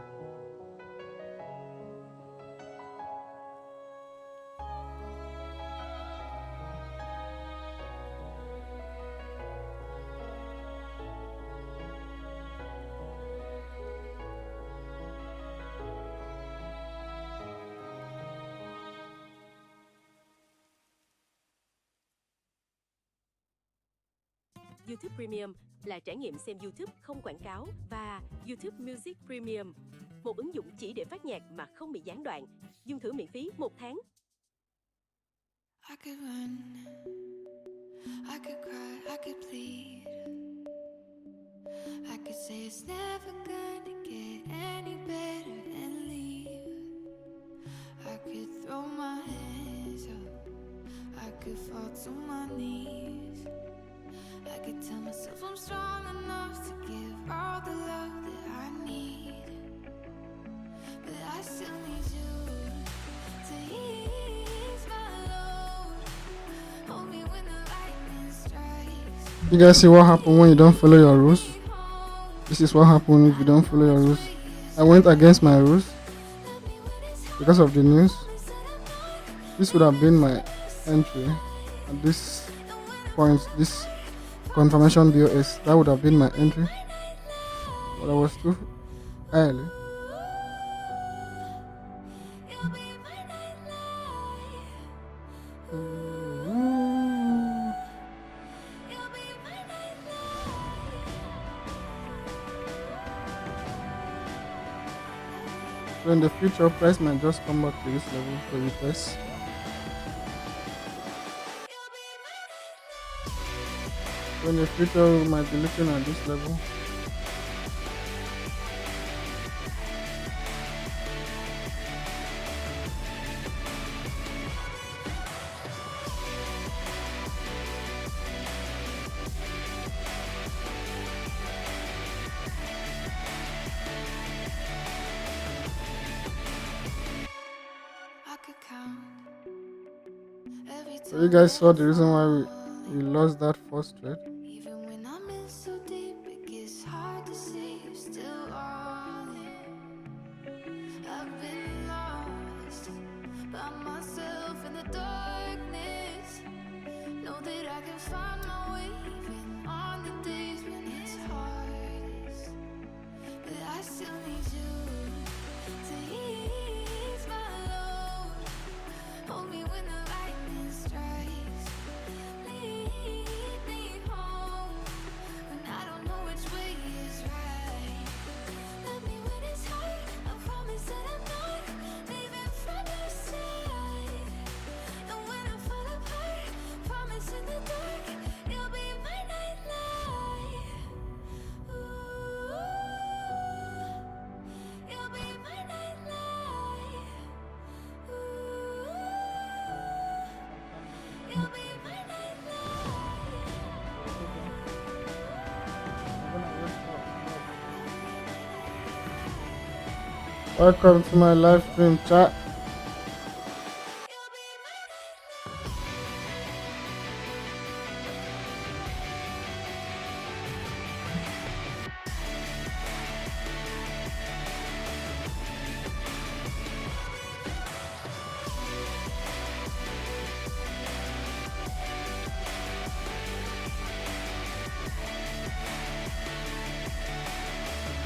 YouTube Premium là trải nghiệm xem YouTube không quảng cáo và YouTube Music Premium, một ứng dụng chỉ để phát nhạc mà không bị gián đoạn. Dùng thử miễn phí 1 tháng. I could run, I could cry, I could plead. I could say it's never gonna get any better and leave. I could throw my hands up, I could fall to my knees. I could tell myself I'm strong enough to give all the love that I need. But I still need you to ease my load. Hold me when the lightning strikes. You guys see what happened when you don't follow your rules? This is what happened if you don't follow your rules. I went against my rules because of the news. This would have been my entry at this point. This confirmation BOS, that would have been my entry, but I was too early. So in the future, price might just come back to this level for retest. So in the future, we might be looking at this level. I could count every So you guys saw the reason why we lost that first trade. even when I'm in so deep, it gets hard to see you're still all in. I've been lost by myself in the darkness. Know that I can find my way even on the days when it's hardest. But I still need you to ease my load. Hold me when the lightning strikes. Lead me home when I don't know which way is right. Love me when it's hard. I promise that I'm not leaving from your side. And when I fall apart, promise in the dark you'll be my nightlight. Ooh, you'll be my nightlight. Ooh, you'll be my nightlight. Welcome to my live stream chat.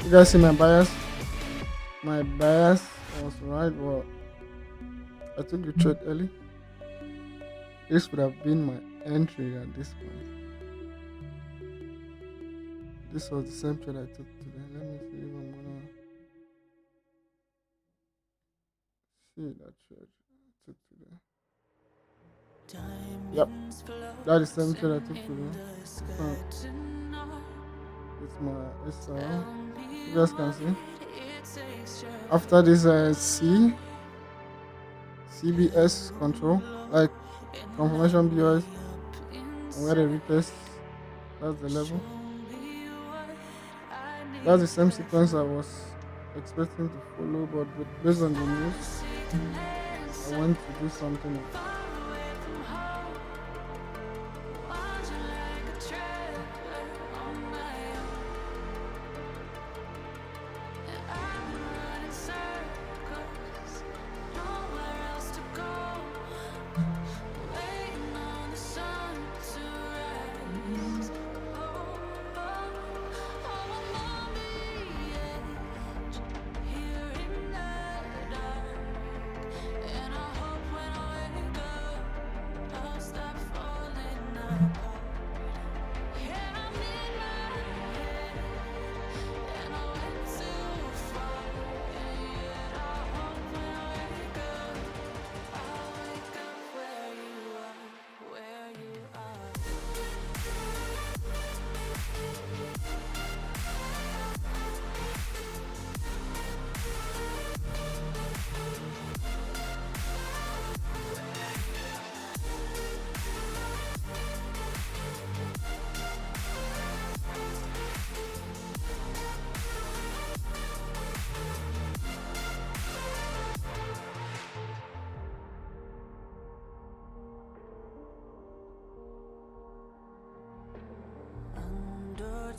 You guys see my bias? My bias was right, but I took the trade early. This would have been my entry at this point. This was the same trade I took today. Let me see if I'm gonna see that trade I took today. Yep, that is the same trade I took today. It's my SR. You guys can see. After this CBS control, like confirmation BOS, and where they retest, that's the level. That's the same sequence I was expecting to follow, but based on the news, I want to do something else.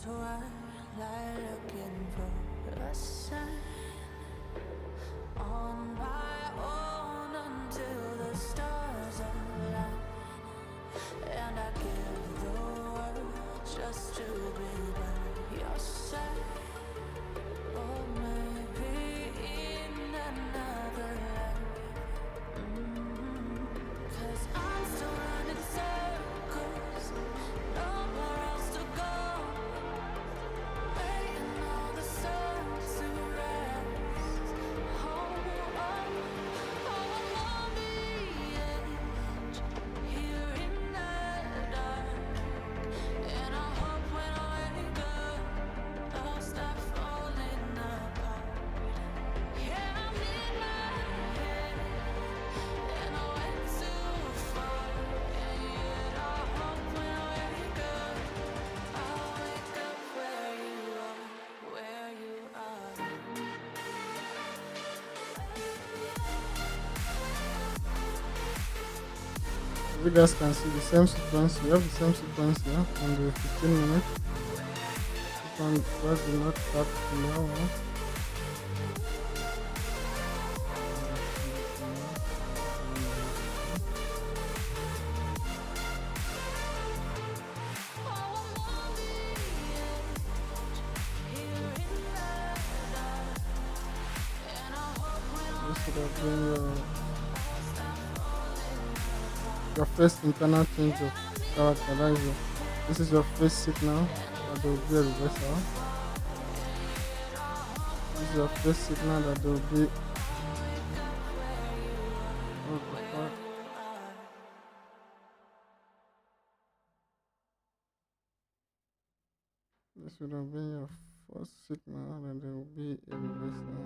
Twilight looking for a sign on my own until the stars align, and I give the world just to be by your side, or maybe in another life. 'Cause I'm still running circles, nowhere else to go. You guys can see the same sequence. We have the same sequence here on the 15 minutes. This one was not cut in the hour. This would have been your first internal change of character. This is your first signal that there will be a reversal. This is your first signal that there will be. What the fuck? This would have been your first signal that there will be a reversal.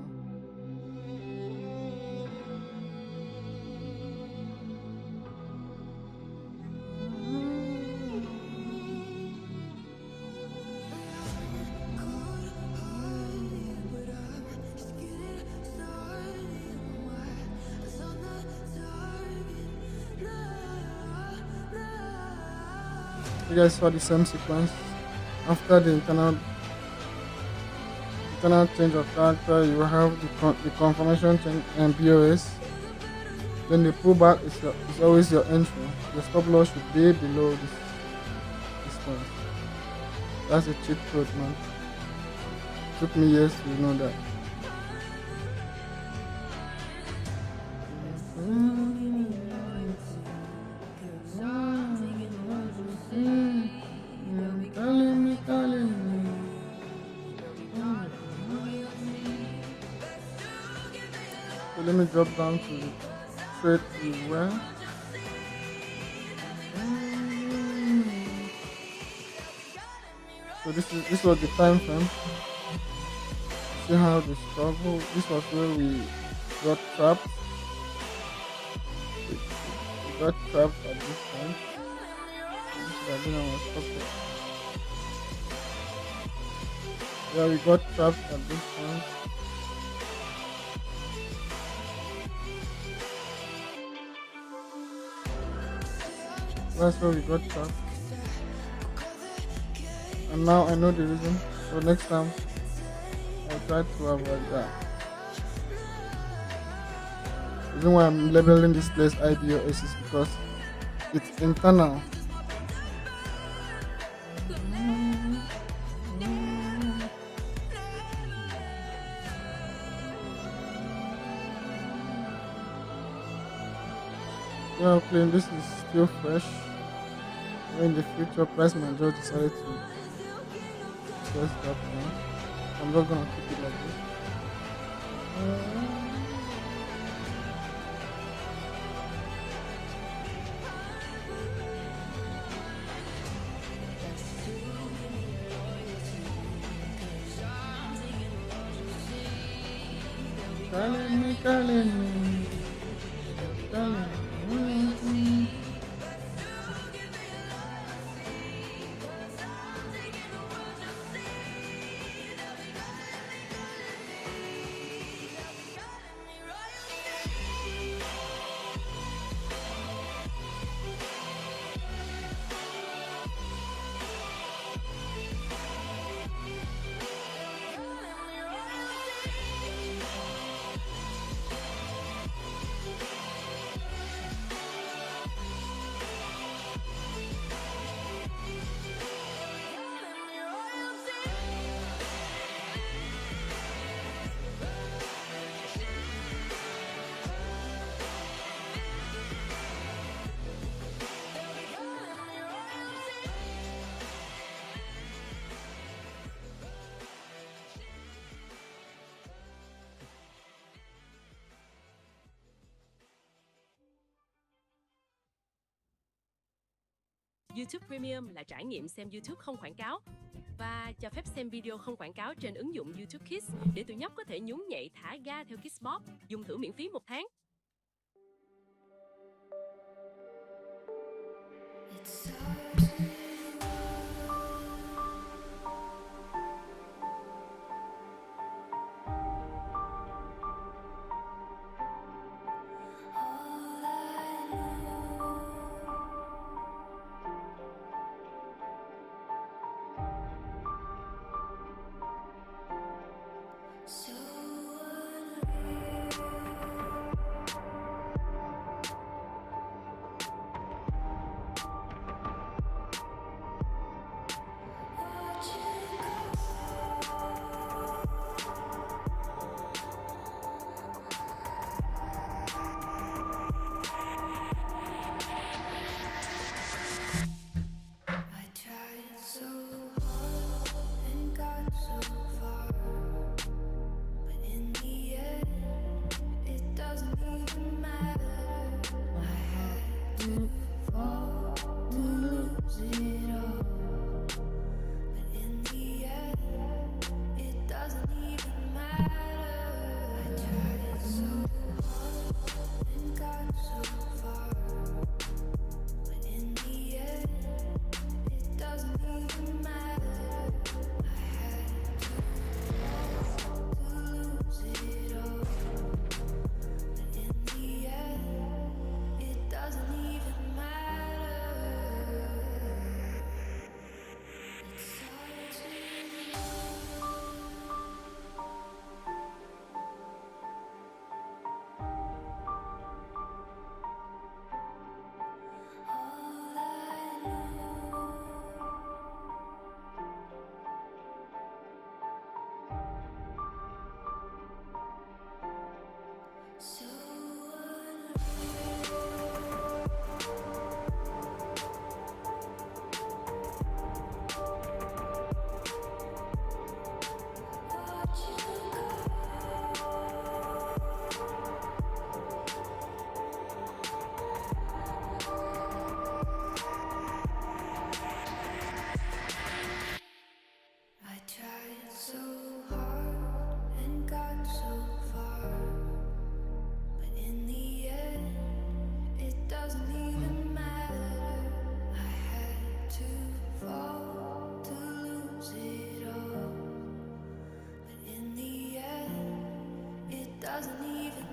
You guys saw the same sequence. After the internal change of character, you have the confirmation change and BOS. Then the pullback is always your entry. Your stop loss should be below this point. That's a cheat code, man. took me years to know that. Calling me. So let me drop down to straight to where. So this was the time frame. See how the struggle. This was where we got trapped. We got trapped at this point. This should have been our structure. Yeah, we got trapped at this point. That's where we got trapped. And now I know the reason. So next time I'll try to avoid that. The reason why I'm labeling this place IDOS is because it's internal. Yeah, claim this is still fresh. In the future, price might just decided to just drop down. I'm not gonna keep it like this. Calling me, calling me, calling me. YouTube Premium là trải nghiệm xem YouTube không quảng cáo và cho phép xem video không quảng cáo trên ứng dụng YouTube Kids để tụi nhóc có thể nhún nhảy thả ga theo Kids Bop, dùng thử miễn phí 1 tháng.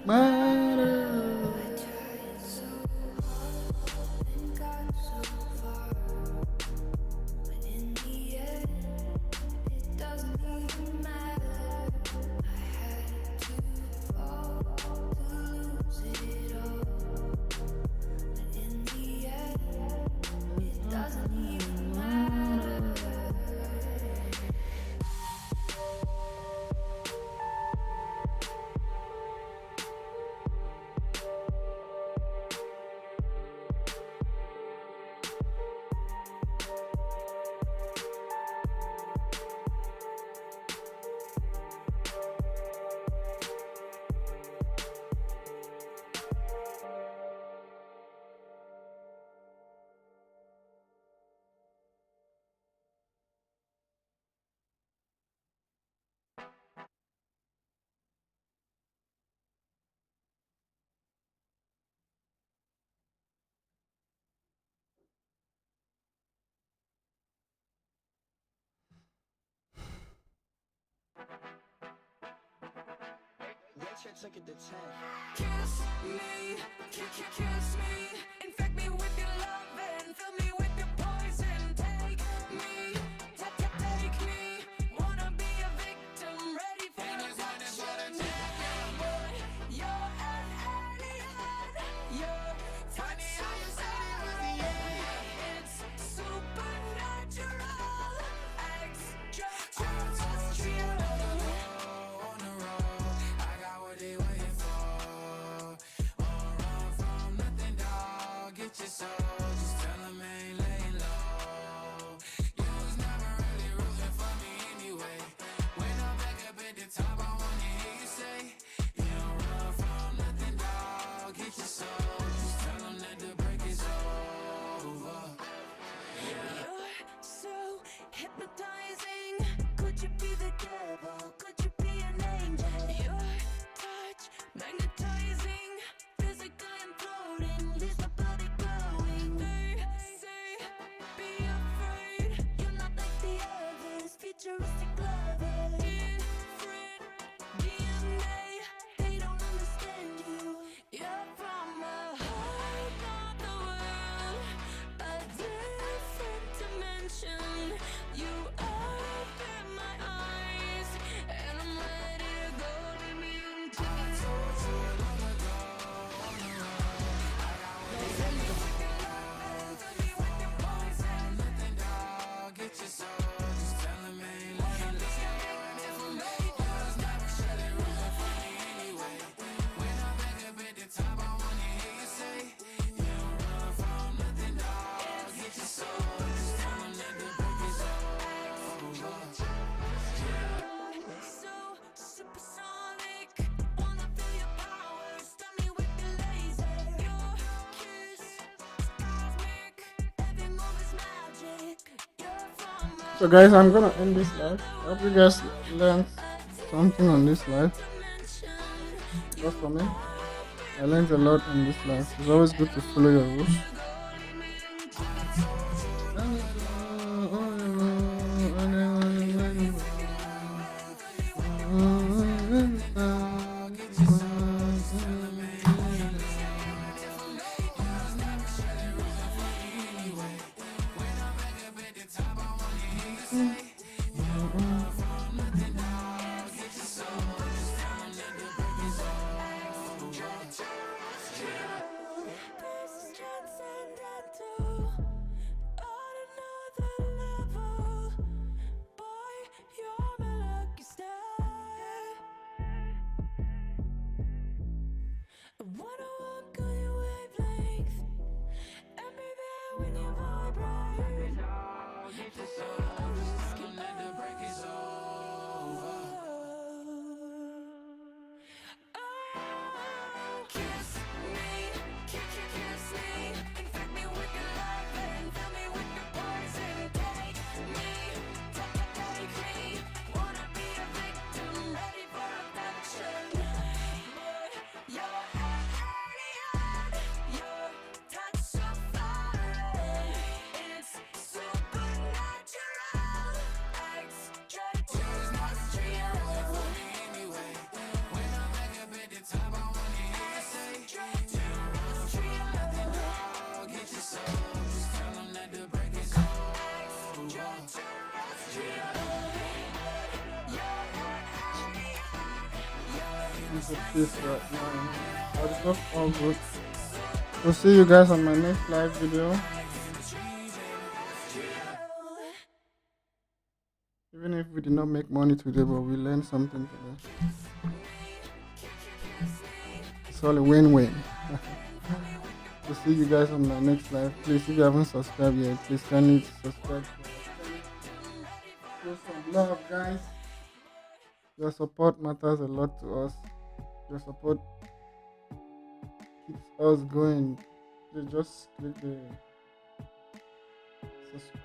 matter. Tried so hard and got so far, but in the end, it doesn't even matter. I had to fall to lose it all, but in the end, it doesn't even matter. Kiss me, kiss me, infect me with your love and fill me with your poison. Take me, take me, wanna be a victim, ready for abduction. Boy, you're an alien, you're touch it's supernatural, extraterrestrial. Hypnotizing. Could you be the devil? Could you be an angel? Your touch, magnetizing. Physically imploding, leaves my body glowing. They say, be afraid. You're not like the others. Futuristic lovers. Different DNA. They don't understand you. You're from a whole other world, a different dimension. You open my eyes, and I'm ready to go. Leave me until I told you long ago. Fill me with your love, fill me with your poison. Nothing, dog, get your soul. Just tell him ain't lying. I was never shutting rooting for me anyway. When I'm back up at the top, I wanna hear you say, you don't run from nothing, dog. Get your soul. Just tell him that the break is over. So supersonic, wanna feel your power. Stun me with your laser. Your kiss is cosmic. Every move is magic. You're from a So guys, I'm gonna end this live. I hope you guys learned something on this live. dimension. Just for me, I learned a lot on this live. It's always good to follow your rules. Johnson. into peace right now. But it's not all good. We'll see you guys on my next live video. Even if we did not make money today, but we learned something today. It's all a win-win. We'll see you guys on my next live. Please, if you haven't subscribed yet, please kindly subscribe. Show some love, guys. Your support matters a lot to us. Your support keeps us going. Please just click the subscribe.